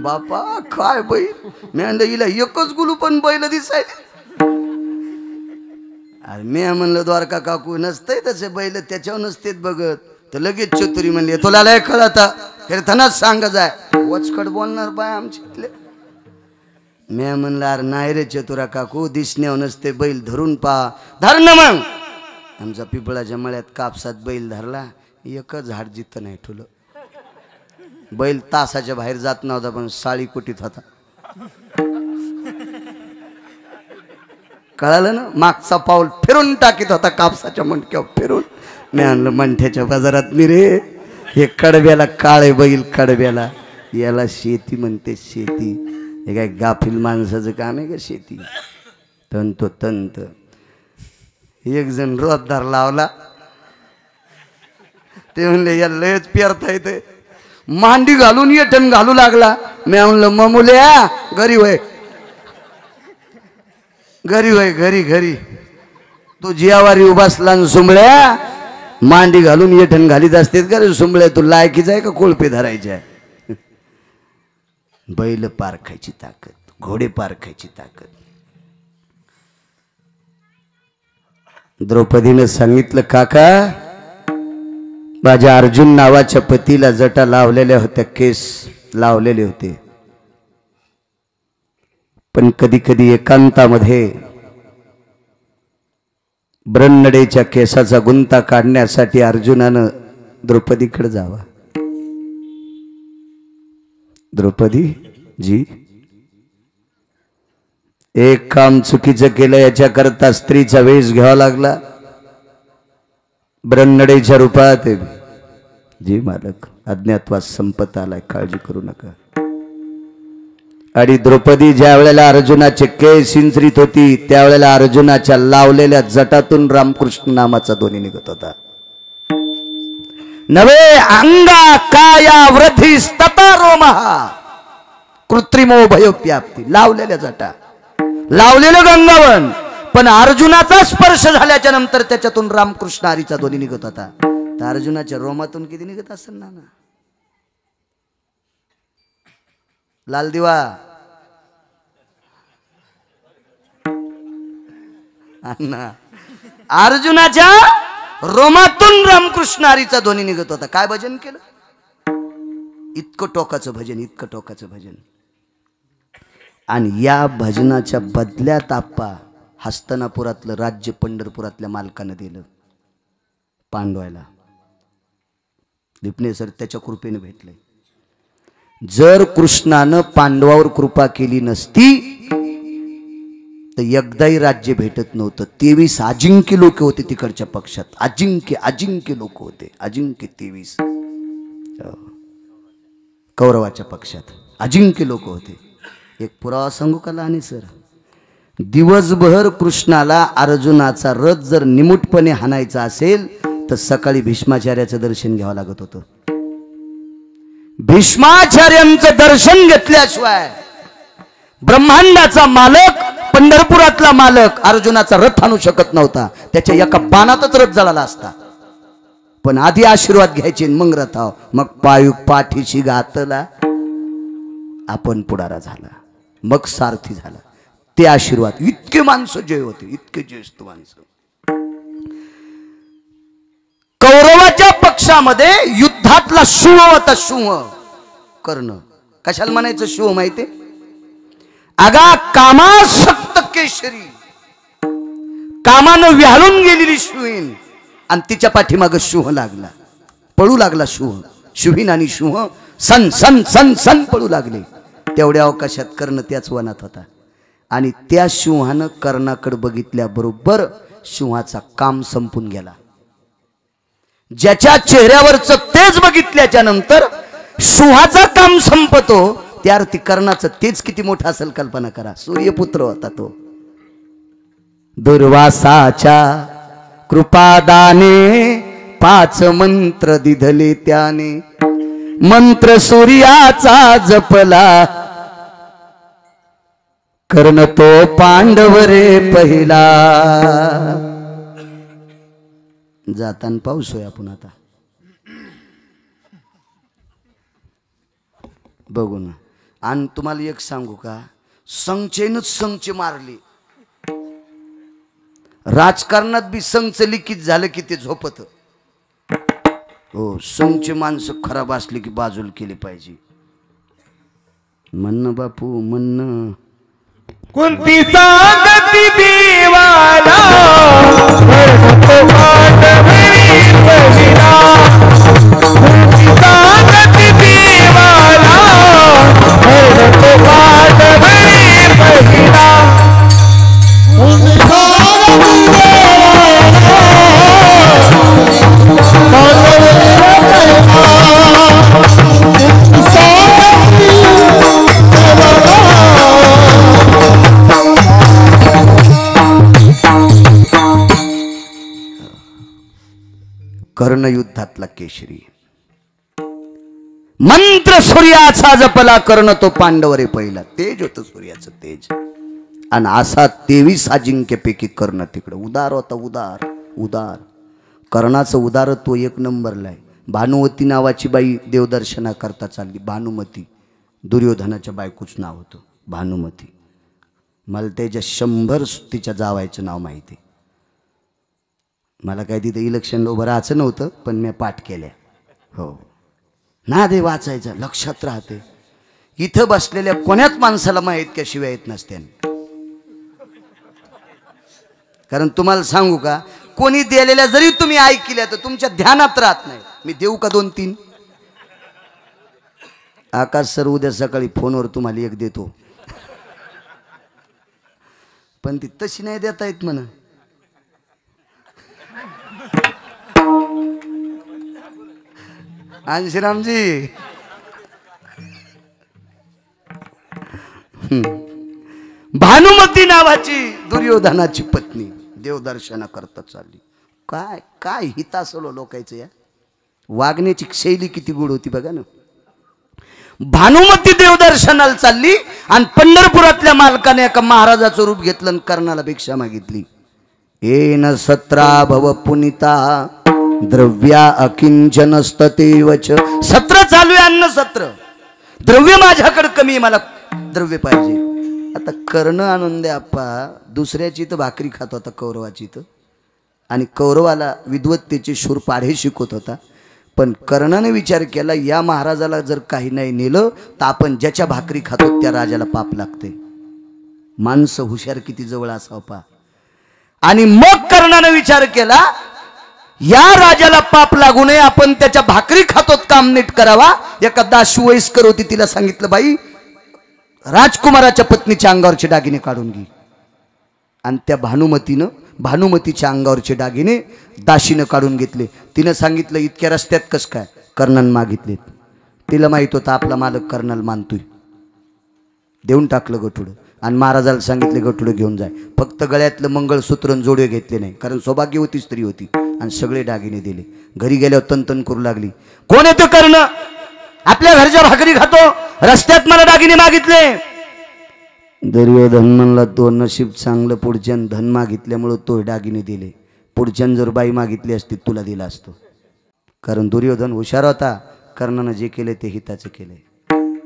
बापा काय बैल. मी म्हणलं हिला एकच गुलू पण बैल दिसायले. अरे मी म्हणलं द्वारका काकू नसतंय तसे बैल त्याच्यावर नसतेत बघत. तर लगेच चतुरी म्हणली तुला लय कळत कीर्तनाच सांग जाय. वचकट बोलणार बाय आमच्या इथले. मी म्हणलं अरे नाही रे चतुरा काकू दिसण्यावर नसते बैल धरून पा. धर ना मग. आमचा पिपळाच्या मळ्यात कापसात बैल धरला. एकच झाड जिथं नाही ठुलं. बैल तासाच्या बाहेर जात नव्हता पण साळी कुटीत होता. कळालं ना. मागचा पाऊल फिरून टाकीत होता कापसाच्या मणक्यावर फिरून. मी आणलं मंठ्याच्या बाजारात मी रे हे कडब्याला काळे बैल कडब्याला. याला शेती म्हणते शेती. हे काय गाफील माणसाचं काम आहे का शेती. तंत तंत. एक जण रोजदार लावला. ते म्हणले या लयच पेरता येते. मांडी घालून येटण घालू लागला. मी म्हणलं ममुल्या घरी होय घरी होय घरी घरी. तू जियावारी उभासला सुंबळ्या मांडी घालून येठण घालीत असते का रे सुंबळ्या. तू लायकीच आहे का कोळपे धरायचे आहे. बैल पारखायची ताकद. घोडे पारखायची ताकद. द्रौपदीनं सांगितलं काका माझ्या अर्जुन नावाच्या पतीला जटा लावलेल्या होत्या. केस लावलेले होते. पण कधी कधी एकांतामध्ये ब्रह्मडेच्या केसाचा गुंता काढण्यासाठी अर्जुनानं द्रौपदीकडे जावा. द्रौपदी जी, एक काम चुकीचं केलं, याच्याकरता स्त्रीचा वेश घ्यावा लागला. ब्रह्मडेच्या रूपात. जी मालक, अज्ञातवास संपत आलाय, काळजी करू नका. आणि द्रौपदी ज्या वेळेला अर्जुनाचे केस सिंचरीत होती त्यावेळेला अर्जुनाच्या लावलेल्या जटातून रामकृष्ण नामाचा ध्वनी निघत होता. नवे अंगा काया वृद्धिस्तता रोमहा कृत्रिमो भयोप्याप्ती. लावलेल्या जटा, लावलेलं गंगावन. पण अर्जुनाचा स्पर्श झाल्याच्या नंतर त्याच्यातून रामकृष्ण हरीचा ध्वनी निघत होता. तर अर्जुनाच्या रोमातून किती निघत असेल ना. लाल दिवा अर्जुनाच्या रोमातून रामकृष्ण हरीचा ध्वनी निघत होता. काय भजन केलं? इतकं टोकाचं भजन, इतकं टोकाचं भजन. आणि या भजनाच्या बदल्यात आप्पा हस्तनापुरातलं राज्य पंढरपुरातल्या मालकानं दिलं पांडवायला. लिपणे सर त्याच्या कृपेने भेटले. जर कृष्णानं पांडवावर कृपा केली नसती तर एकदाही राज्य भेटत नव्हतं. 23 अजिंक्य लोक होते तिकडच्या पक्षात. अजिंक्य लोक होते. अजिंक्य 23 कौरवाच्या पक्षात अजिंक्य लोक होते. एक पुरावा सांगू का लहानी सर? दिवसभर कृष्णाला अर्जुनाचा रथ जर निमुटपणे हाणायचा असेल तर सकाळी भीष्माचार्याचं दर्शन घ्यावं लागत होतं. भीष्माचार्यांचं दर्शन घेतल्याशिवाय ब्रह्मांडाचा मालक, पंढरपुरातला मालक अर्जुनाचा रथ आणू शकत नव्हता. त्याच्या एका बाणातच रथ जळाला असता. पण आधी आशीर्वाद घ्यायचे मग रथाव. मग पाठीशी घातला आपण पुढारा झाला, मग सारथी झाला. ते आशीर्वाद. इतके माणसं जय होते, इतके ज्येष्ठ माणसं. कौरवाच्या पक्षामध्ये युद्धातला शिव होता. शिव कर्ण. कशाला म्हणायचं शिव माहिती? अगा कामासक्त केशरी, कामानं व्याळून गेलेली शिवीन. आणि तिच्या पाठीमाग शिव लागला, पळू लागला. शिवीन आणि शिव सन सन सन सन पळू लागले. तेवढ्या अवकाशात कर्ण त्याच वनात होता. आणि त्या सिंहानं कर्णाकडे बघितल्याबरोबर सिंहाचा काम संपून गेला. ज्याच्या चेहऱ्यावरचं तेज बघितल्याच्या नंतर सिंहाचा काम संपतो, त्या अर्थी कर्णाचं तेज किती मोठं असेल कल्पना करा. सूर्यपुत्र होता तो. दुर्वासाच्या कृपादाने 5 मंत्र दिधले त्याने. मंत्र सूर्याचा जपला, कर्ण तो पांडव रे पहिला. जाताना पाऊस होय आपण आता बघू ना. आणि तुम्हाला एक सांगू का, संचेनच संच मारली. राजकारणात बी संच लिखित झालं की ते झोपत. हो, संच माणसं खराब असली की बाजूला केली पाहिजे. म्हणणं बापू म्हणणं. कुंती सांगती देवाला कुंती सांगती देवाला कर्णयुद्धातला केशरी. मंत्र सूर्याचा जपला, कर्ण तो पांडव रे पहिला. तेज होतं सूर्याचं तेज. आणि असा 23 अजिंक्यपैकी कर्ण तिकडं उदार होता. उदार उदार. कर्णाचं उदारत्व एक नंबरला आहे. भानुमती नावाची बाई देवदर्शना करता चालली. भानुमती दुर्योधनाच्या बायकोच नाव होतं भानुमती. मला त्याच्या 100 तिच्या जावायचं नाव माहिती. मला काय तिथे इलेक्शनला उभं राहायचं नव्हतं, पण मी पाठ केल्या. हो ना, दे वाचायचं लक्षात राहते. इथं बसलेल्या कोण्याच माणसाला माहीत का शिव्या येत नसत्या. कारण तुम्हाला सांगू का, कोणी दिलेल्या जरी तुम्ही ऐकल्या तर तुमच्या ध्यानात राहत नाही. मी देऊ का 2-3? आकाश सर उद्या सकाळी फोनवर तुम्हाला एक देतो, पण ती तशी नाही देता येत म्हणा. अंशरामजी भानुमती नावाची दुर्योधनाची पत्नी देवदर्शना करता चालली. काय काय हितासलो लोकायचं या वागण्याची शैली किती गोड होती बघा ना. भानुमती देवदर्शनाला चालली आणि पंढरपुरातल्या मालकाने एका महाराजाचं रूप घेतलं आणि कर्णाला भिक्षा मागितली. येन सत्रा भव पुनिता द्रव्या अकिंचनस्ततेवच. सत्र चालू आहे, अन्न सत्र. द्रव्य माझ्याकडे कमी आहे, मला द्रव्य पाहिजे. आता कर्ण आणून द्या आप्पा. दुसऱ्याची तर भाकरी खात होता कौरवाची तर, आणि कौरवाला विद्वत्तेचे शूर पाढे शिकवत होता. पण कर्णाने विचार केला, या महाराजाला जर काही नाही नेलं तर आपण ज्याच्या भाकरी खातो त्या राजाला पाप लागते. माणसं हुशार किती जवळ असावं पा. आणि मग कर्णाने विचार केला, या राजाला पाप लागू नये, आपण त्याच्या भाकरी खातोत काम नीट करावा. एका दाशी वयस्कर होती, तिला सांगितलं, बाई राजकुमाराच्या पत्नीच्या अंगावरचे दागिने काढून घे. आणि त्या भानुमतीच्या अंगावरचे दागिने दाशीनं काढून घेतले. तिनं सांगितलं, इतक्या रस्त्यात कस काय? कर्णानं मागितलेत. तिला माहित होतं आपला मालक कर्णाला मानतोय. देऊन टाकलं गठुडं आणि महाराजाला सांगितले, गठुडं घेऊन जाय. फक्त गळ्यातलं मंगळसूत्र जोडे घेतले नाही, कारण सौभाग्यवती स्त्री होती. आणि सगळे दागिने दिले. घरी गेल्यावर तनतन करू लागली, कोण येतो कर्ण? आपल्या घरच्या भाकरी खातो, रस्त्यात मला दागिने मागितले. दुर्योधन म्हणला, तो नशीब चांगलं, पुढच्यान धन मागितल्यामुळं तो दागिने दिले. पुढच्यान जर बाई मागितली असती तुला दिला असतो. कारण दुर्योधन हुशार होता. कर्णानं जे केले ते हिताचं केले.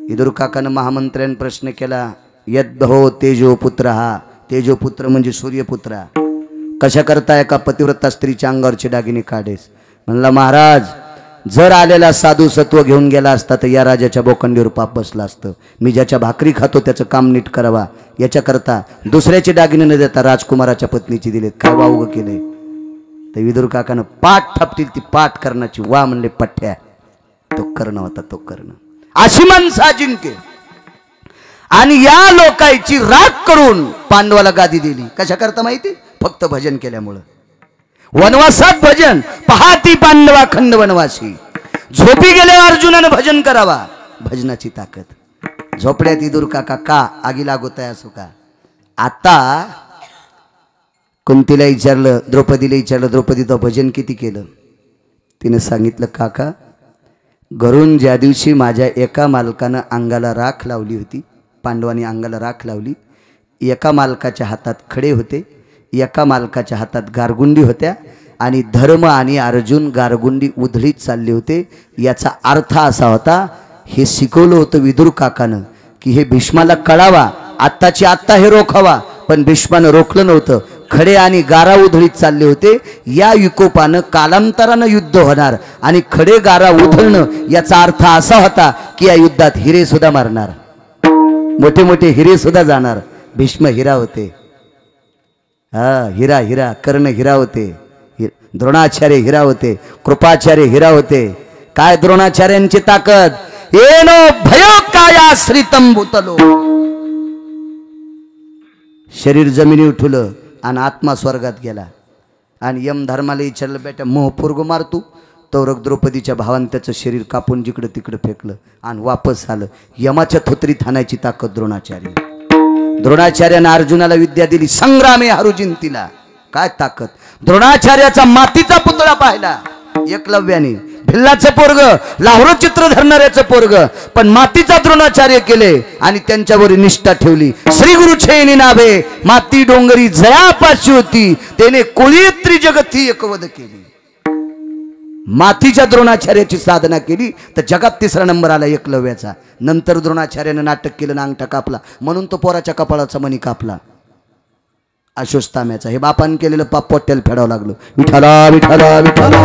विदुर काकानं महामंत्र्यानं प्रश्न केला, यद् हो तेजोपुत्र. हा तेजोपुत्र म्हणजे सूर्यपुत्रा. कशा करता एका पतिव्रता स्त्रीच्या अंगावरचे दागिने काढेस? म्हणला, महाराज जर आलेला साधू सत्व घेऊन गेला असता तर या राजाच्या बोकंडीवर पाप बसला असतं. मी ज्याच्या भाकरी खातो त्याचं काम नीट करावा याच्याकरता दुसऱ्याचे दागिने न देता राजकुमाराच्या पत्नीची दिलेत. काय वावगं केलंय? तर विदुर काकानं पाठ थापतील ती पाठ कर्णाची. वा म्हणले पठ्ठ्या, तो कर्ण होता, तो कर्ण. अशी माणसं अजिंक्य. आणि या लोकांची राख करून पांडवाला गादी दिली. कशा करता माहिती? फक्त भजन केल्यामुळं. वनवासात भजन. पहाती पांडवा खंड वनवासी. झोपी गेल्यावर अर्जुनानं भजन करावा. भजनाची ताकद. झोपड्यात विदुर काका का आगी लागोत आहे असो का? आता कुंतीला विचारलं, द्रौपदीला विचारलं, द्रौपदी तो भजन किती केलं? तिने सांगितलं, काका घरून ज्या दिवशी माझ्या एका मालकानं अंगाला राख लावली होती, पांडवांनी अंगाला राख लावली, एका मालकाच्या हातात खडे होते, एका मालकाच्या हातात गारगुंडी होत्या, आणि धर्म आणि अर्जुन गारगुंडी उधळीत चालले होते. याचा अर्थ असा होता, हे शिकवलं होतं विदुर काकानं की हे भीष्माला कळावा, आत्ताची आत्ता हे रोखावा. पण भीष्मानं रोखलं नव्हतं. खडे आणि गारा उधळीत चालले होते. या विकोपानं कालांतरानं युद्ध होणार आणि खडे गारा उधळणं याचा अर्थ असा होता की या युद्धात हिरे सुद्धा मारणार, मोठे मोठे हिरे सुद्धा जाणार. भीष्म हिरा होते. हा हिरा हिरा. कर्ण हिरा होते. द्रोणाचार्य हिरा होते. कृपाचार्य हिरा होते. काय द्रोणाचार्यांची ताकद! येनो भयो काया श्रीतम भूतलो. शरीर जमिनी उठवलं आणि आत्मा स्वर्गात गेला. आणि यम धर्माला विचारलं, बेटा मोह पोरगो मारतू? तौरक द्रौपदीच्या भावानं त्याचं शरीर कापून जिकडं तिकडं फेकलं आणि वापस आलं. यमाच्या थोतरीत हाणायची ताकद द्रोणाचार्य. द्रोणाचार्यानं अर्जुनाला विद्या दिली, संग्रामे हरुजिंतीला. काय ताकद! द्रोणाचार्याचा मातीचा पुतळा पाहिला एकलव्याने. भिल्लाचं पोरग, लाहोर चित्र धरणाऱ्याचं पोरग, पण मातीचा द्रोणाचार्य केले आणि त्यांच्यावर निष्ठा ठेवली. श्री गुरु छेनी नाभे माती डोंगरी जयापाशी होती, त्याने कोळीत्री जगती एकवद केली. मातीच्या द्रोणाचार्याची साधना केली तर जगात 3रा नंबर आला एकलव्याचा. नंतर द्रोणाचार्यानं नाटक केलं ना अंगठा कापला, म्हणून तो पोराच्या कपाळाचा मणी कापला अश्वत्थाम्याचा. हे बापान केलेलं पाप पोट्याला फेडावं लागलं. विठाला विठाला विठाला.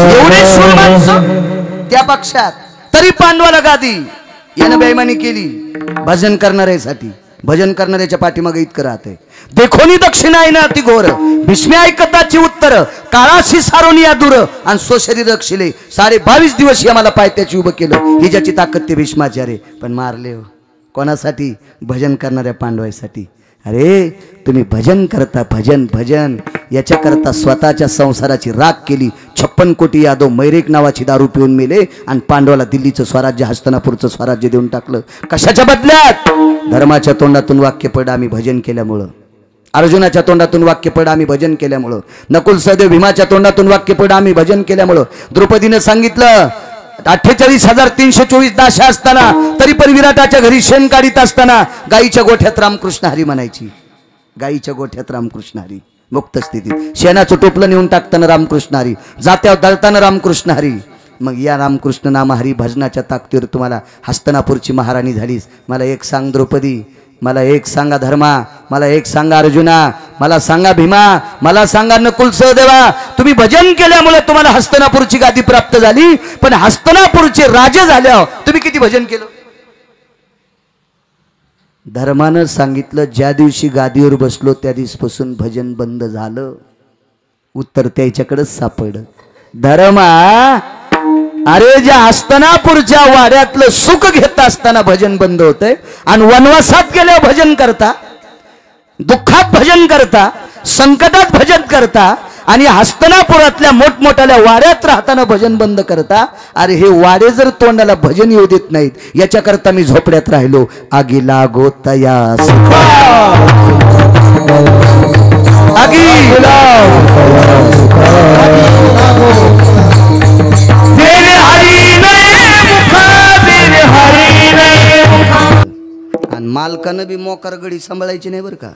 एवढे शूर माणसं त्या पक्षात, तरी पांडवाला गादी. यानं बेईमानी केली भजन करणाऱ्यासाठी. भजन करणाऱ्याच्या पाठीमागे इतकं राहते. देखोनी दक्षिणा आहे ना अति घोर, भीष्मे ऐकताची उत्तर, काळाशी सारोनी या दूर, आणि स्वशरीर रक्षिले. 22.5 दिवस या मला पायथ्याची उभं केलं. ही ज्याची ताकद ते भीष्माचार्य. पण मारले हो कोणासाठी? भजन करणाऱ्या पांडवासाठी. अरे तुम्ही भजन करता, भजन भजन याच्याकरता स्वतःच्या संसाराची राख केली. 56 कोटी यादव मैरेक नावाची दारू पिऊन मेले, आणि पांडवाला दिल्लीचं स्वराज्य, हस्तनापूरचं स्वराज्य देऊन टाकलं. कशाच्या बदल्यात? धर्माच्या तोंडातून वाक्य पड आम्ही भजन केल्यामुळं, अर्जुनाच्या तोंडातून वाक्य पड आम्ही भजन केल्यामुळं, नकुल सहदेव भीमाच्या तोंडातून वाक्य पड आम्ही भजन केल्यामुळं. द्रौपदीनं सांगितलं 48,324 दाशा असताना, तरी पण विराटाच्या घरी शेण काढीत असताना गाईच्या गोठ्यात रामकृष्ण हरी म्हणायची. गाईच्या गोठ्यात रामकृष्ण हरी, मुक्त स्थितीत. शेणाचं टोपलं नेऊन टाकताना रामकृष्ण हरी, जात्यावर दळताना रामकृष्ण हरी. मग या रामकृष्ण नाम हरी भजनाच्या ताकदीवर तुम्हाला हस्तनापूरची महाराणी झालीस. मला एक सांग द्रौपदी, मला एक सांगा धर्मा, मला एक सांगा अर्जुना, मला सांगा भीमा, मला सांगा नकुल सहदेवा, तुम्ही भजन केल्यामुळे तुम्हाला हस्तनापूरची गादी प्राप्त झाली. पण हस्तनापूरचे राजे झाल्यावर तुम्ही किती भजन केलं? धर्मानं सांगितलं ज्या दिवशी गादीवर बसलो त्या दिवसपासून भजन बंद झालं. उत्तर त्याच्याकडेच सापडलं. धर्मा, अरे ज्या हस्तनापूरच्या वाड्यातलं सुख घेत असताना भजन बंद होतंय, आणि वनवासात गेल्यावर भजन करता, दुःखात भजन करता, संकटात भजन करता, आणि हस्तनापुरातल्या मोठमोठ्याल्या वाड्यात राहताना भजन बंद करता. अरे हे वाडे जर तोंडाला भजन येऊ देत नाहीत, याच्याकरता मी झोपड्यात राहिलो. आगी लागो तया आगी आणि मालकानं बी मोकार गडी सांभाळायची नाही बरं का.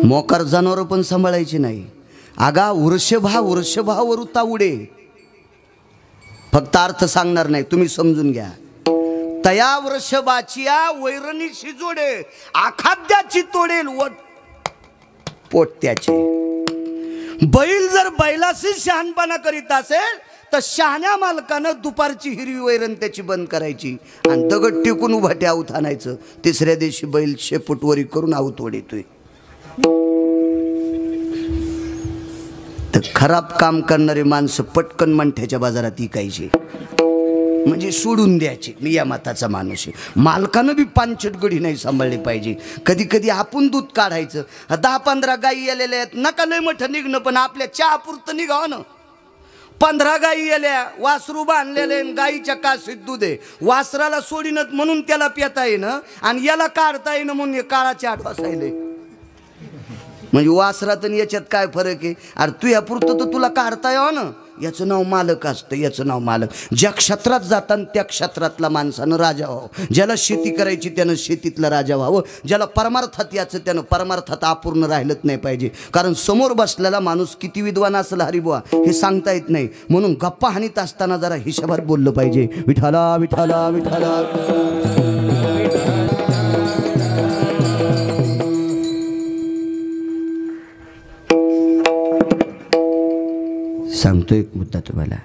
मोकार जनावर पण सांभाळायची नाही. आगा वृषभावर उडे. फक्त अर्थ सांगणार नाही, तुम्ही समजून घ्या. तया वृषभाची वैरणीशी जोडे, आखाद्याची तोडेल पोट्याचे. बैल जर बैलाशी शहाणपणा करीत असेल तर शहाण्या मालकानं दुपारची हिरवी वैरण त्याची बंद करायची, आणि दगड टिकून उभाटे आऊत आणायचं. तिसऱ्या दिवशी बैल शेपूटवरी करून आऊत ओढतोय. तर खराब काम करणारे माणसं पटकन मंठ्याच्या बाजारात इकायचे, म्हणजे सोडून द्यायचे. मी या मताचा माणूस आहे. मालकानं बी पानचट गडी नाही सांभाळले पाहिजे. कधी कधी आपण दूध काढायचं. 10-15 गायी आलेल्या आहेत, नका लय मोठं निघणं, पण आपल्या चहापुरतं निघावं ना. 15 गायी आल्या, वासरू बांधलेले, गायीच्या काशीत दूध आहे. वासराला सोडीनत म्हणून त्याला पिता येणं, आणि याला काढता येणं म्हणून काळाचे आठ वासायले. म्हणजे वासरात आणि याच्यात काय फरक आहे? अरे तू या पुरतं तर तुला काढता यावं ना. याचं नाव मालक असतं, याचं नाव मालक. ज्या क्षेत्रात जाताना त्या क्षेत्रातला माणसानं राजा व्हावं. ज्याला शेती करायची त्यानं शेतीतला राजा व्हावं. ज्याला परमार्थात याचं त्यानं परमार्थात अपूर्ण राहिलंच नाही पाहिजे. कारण समोर बसलेला माणूस किती विद्वान असेल हरिबुवा हे सांगता येत नाही. म्हणून गप्पा हानीत असताना जरा हिशोबात बोललं पाहिजे. विठाला विठाला विठाला. सांगतो एक मुद्दा तुम्हाला.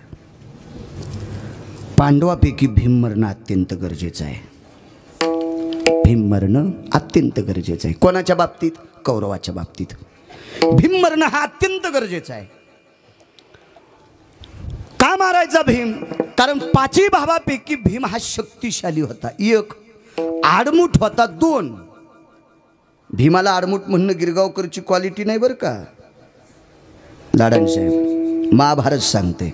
पांडवापैकी भीम मरणं अत्यंत गरजेचं आहे. भीम मरणं अत्यंत गरजेचं आहे. कोणाच्या बाबतीत? कौरवाच्या बाबतीत. भीम मरणं हा अत्यंत गरजेचा आहे. का मारायचा भीम? कारण 5 भावापैकी भीम हा शक्तिशाली होता. 1 आडमुठ होता. 2 भीमाला आडमुठ म्हणणं गिरगावकरची क्वालिटी नाही बरं का लाडन साहेब. महाभारत सांगते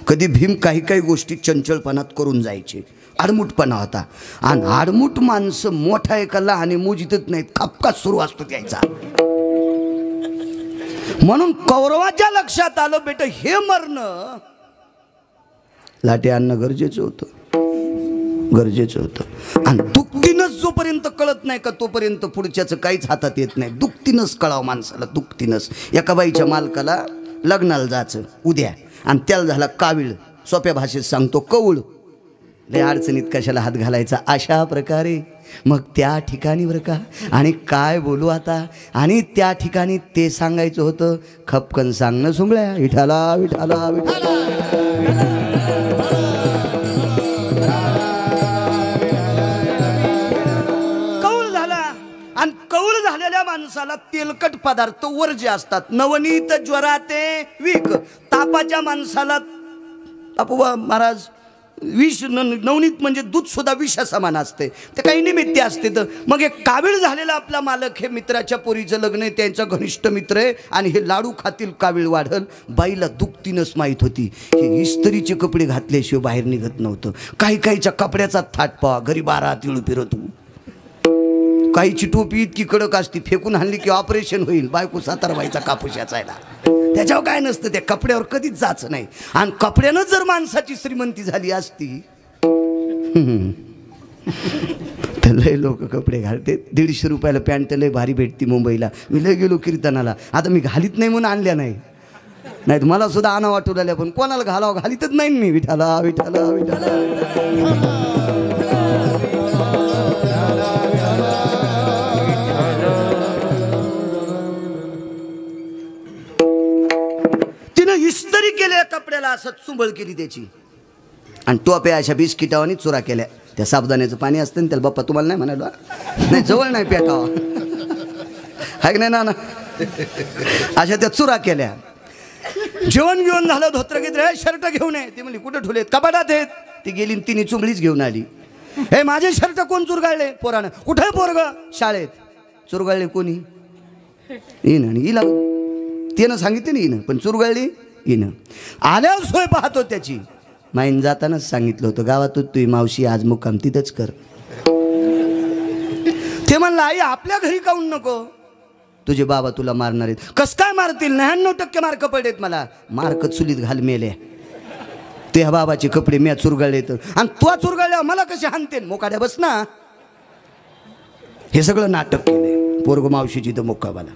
कधी भीम काही काही गोष्टी चंचलपणात करून जायचे. आडमुठपणा होता. आणि आडमुठ माणसं मोठा एका लहाने मोजितच नाहीत, खपकाच सुरू असतो त्याचा. म्हणून कौरवाच्या लक्षात आलं बेटा हे मरणं लाटे आणणं गरजेचं होतं, गरजेचं होतं. आणि दुःखतीनच जोपर्यंत कळत नाही का तोपर्यंत पुढच्याचं काहीच हातात येत नाही. दुःखतीनच कळावं माणसाला, दुःखतीनच. एका बाईच्या मालकाला लग्नाला जायचं उद्या, आणि त्याला झाला कावीळ, सोप्या भाषेत सांगतो कवळ. लय अडचणीत कशाला हात घालायचा, अशा प्रकारे मग त्या ठिकाणी बरं का. आणि काय बोलू आता, आणि त्या ठिकाणी ते सांगायचं होतं, खपकन सांगणं सुंबळ्या, विठाला विठाला विठाला. कौल झाला, आणि कौल झालेल्या माणसाला तेलकट पदार्थ वर्ज्य असतात. नवनीत ज्वराते विक, तापाच्या माणसाला तापवा महाराज विष, नवनीत म्हणजे दूध सुद्धा विष समान असते, ते काही निमित्त असते. तर मग एक कावीळ झालेला आपला मालक, हे मित्राच्या पोरीचं लग्न आहे, त्यांचा घनिष्ठ मित्र आहे, आणि हे लाडू खातील कावीळ वाढल. बाईला दुखतीनच माहीत होती, हे इस्त्रीचे कपडे घातल्याशिवाय बाहेर निघत नव्हतं. काही काहीच्या कपड्याचा थाट पावा, घरी 12 तिळू फिरतो. काहीची टोपी इतकी कडक असती, फेकून आणली की ऑपरेशन होईल, बायको सातारबाईचा कापूस याचायला. त्याच्यावर काय नसतं, त्या कपड्यावर कधीच जायचं नाही. आणि कपड्यानं जर माणसाची श्रीमंती झाली असती तर लय लोक कपडे घालते. 150 रुपयाला पॅन्ट लय भारी भेटती मुंबईला. मी लय गेलो कीर्तनाला, आता मी घालीत नाही म्हणून आणल्या नाही, नाहीत मला सुद्धा आणा वाटू लागल्या, पण कोणाला घालावं घालीतच नाही मी. विठाला विठाला विठाला. इस्त्री केल्या कपड्याला, असं चुंबळ केली त्याची, आणि टोप्या अशा बिस्किटावानी चुरा केल्या. त्या साबुदाण्याचं पाणी असतं ना, त्याला बाप्पा तुम्हाला नाही म्हणालो, नाही जवळ नाही पेटावा, हाय नाही ना. अशा त्या चुरा केल्या. जेवण घेऊन झालं, धोत्र घेतलं, शर्ट घेऊन ये. ती म्हणली कुठं ठेवलेत, कपाटात आहेत. ती गेली, तिने चुंबळीच घेऊन आली. हे माझे शर्ट कोण चुरगाळले, पोरानं. कुठे पोरग, शाळेत. चुरगाळले कोणी, येईन, आणि हिला त्यानं सांगितलं नाही, हिनं पण चुरगाळली हिनं. आल्यावर सोय पाहतो त्याची. माईन जातानाच सांगितलं होतं, गावातच तुझी मावशी आज मुक्काम तिथंच कर. ते म्हणलं आई आपल्या घरी काऊन नको, तुझे बाबा तुला मारणार आहेत. कस काय मारतील, 99% मार्क पडलेत मला. मार्क चुलीत घाल मेले, ते बाबाचे कपडे म्या चुरगाळलेत, आणि तो चुरगाळल्या मला कसे हाणते, मोकाड्या बस ना. हे सगळं नाटक केले. पोरग मावशीची तर मुक्कामाला.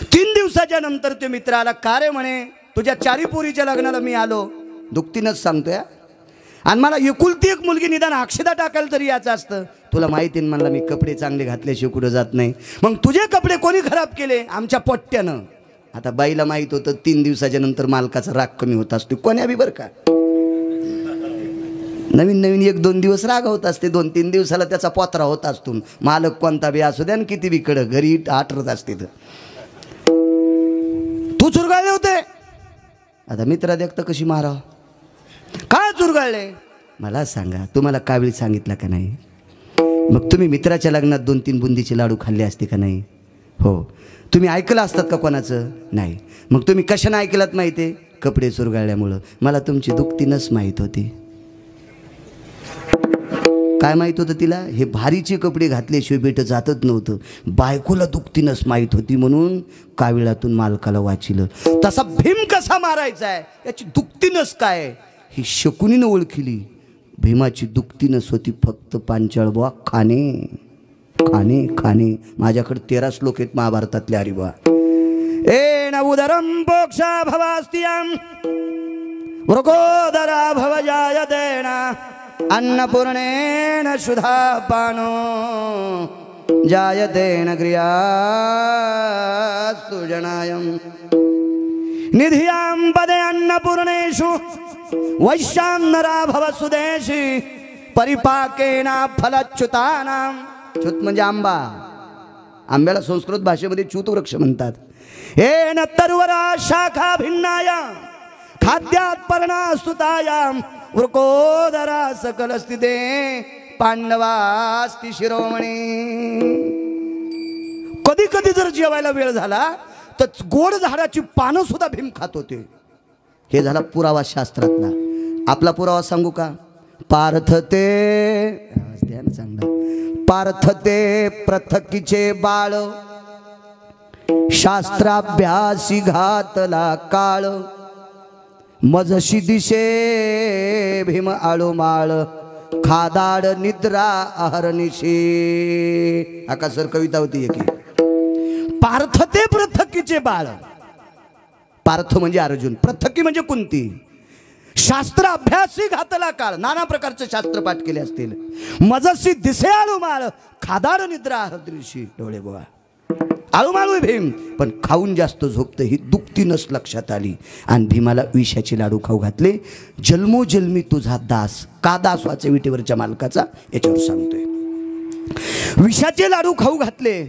3 दिवसाच्या नंतर ते मित्र आला. का रे म्हणे, तुझ्या 4 पोरीच्या लग्नाला मी आलो. दुखतीनच सांगतोय, आणि मला एकुलती एक मुलगी, निदान अक्षदा टाकायला तरी याचं असतं. तुला माहिती आहे म्हणला, मी कपडे चांगले घातल्याशिवाय कुठं जात नाही. मग तुझे कपडे कोणी खराब केले, आमच्या पोट्ट्यानं. आता बाईला माहित होतं 3 दिवसाच्या नंतर मालकाचा राग कमी होत असतो, कोण्या बी बरं का. नवीन नवीन 1-2 दिवस राग होत असते, 2-3 दिवसाला त्याचा पोत्रा होत असतो. मालक कोणता बी असू द्या, किती बी कडं घरी आठरत असते. तू चुरगाळले होते. आता मित्रा देखतं कशी माराव, काय चुरगाळले मला सांगा. तुम्हाला कावीळ सांगितलं का नाही, मग तुम्ही मित्राच्या लग्नात 2-3 बुंदीचे लाडू खाल्ले असते का नाही. हो, तुम्ही ऐकलं असतात का कोणाचं, नाही. मग तुम्ही कशानं ऐकलात माहिती आहे, कपडे चुरगाळल्यामुळं. मला तुमची दुखतीनच माहीत होती. काय माहीत होतं तिला, हे भारीचे कपडे घातल्याशिवाय भेट जातच नव्हतं. बायकोला दुखतीनच माहीत होती, म्हणून काविळातून मालकाला वाचिलं. तसा भीम कसा मारायचा आहे याची दुखतीनच काय, ही शकुनीनं ओळखली. भीमाची दुखतीनच होती फक्त पांचाळ बुवा, खाणे खाणे खाणे. माझ्याकडे 13 श्लोक आहेत महाभारतातले. अरे बुवा, ए नवुदरम पोक्षा भवास्तियम वृकोदरा भवजायतेना अन्नपूर्णेन सुधा पानो जायतेन क्रियास्तु जनायं निधियां पदे अन्नपूर्णेषु वैश्यान्नरा भवसुदेशी परिपाकेन फलच्युतानां. च्युत म्हणजे आंबा. आंब्याला संस्कृत भाषेमध्ये च्युत वृक्ष म्हणतात. हे न तरुवरा शाखा भिन्नाया खाद्यात पर्णास्तुतायां वृकोदरा सकल स्थिते पांडवास्ति शिरोमणी. कधी कधी जर जेवायला वेळ झाला तर गोड झाडाची पानं सुद्धा भीम खात होते. हे झाला पुरावा शास्त्रातला. आपला पुरावा सांगू का. पार्थते चांगला. पार्थते पृथकीचे बाळ शास्त्राभ्यासी घातला काळ मजशी दिशे भीम आळो माळ खादाड निद्रा अहरनिशी. आकाशर कविता होती एक. पार्थते पृथकीचे बाळ. पार्थ म्हणजे अर्जुन, पृथकी म्हणजे कुंती. शास्त्र अभ्यासी घातला काळ, नाना प्रकारचे शास्त्र पाठ केले असतील. मजसी दिसे आळूमाळ, खादाड निद्रा हदृशी. डोळे बोळा आळूमाळू भीम, पण खाऊन जास्त झोपतं ही दुखती नस लक्षात आली. आणि भीमाला विषाचे लाडू खाऊ घातले. जन्मोजन्मी तुझा दास. का दास व्हायचा विटेवरच्या मालकाचा, याच्यावर सांगतोय. विषाचे लाडू खाऊ घातले.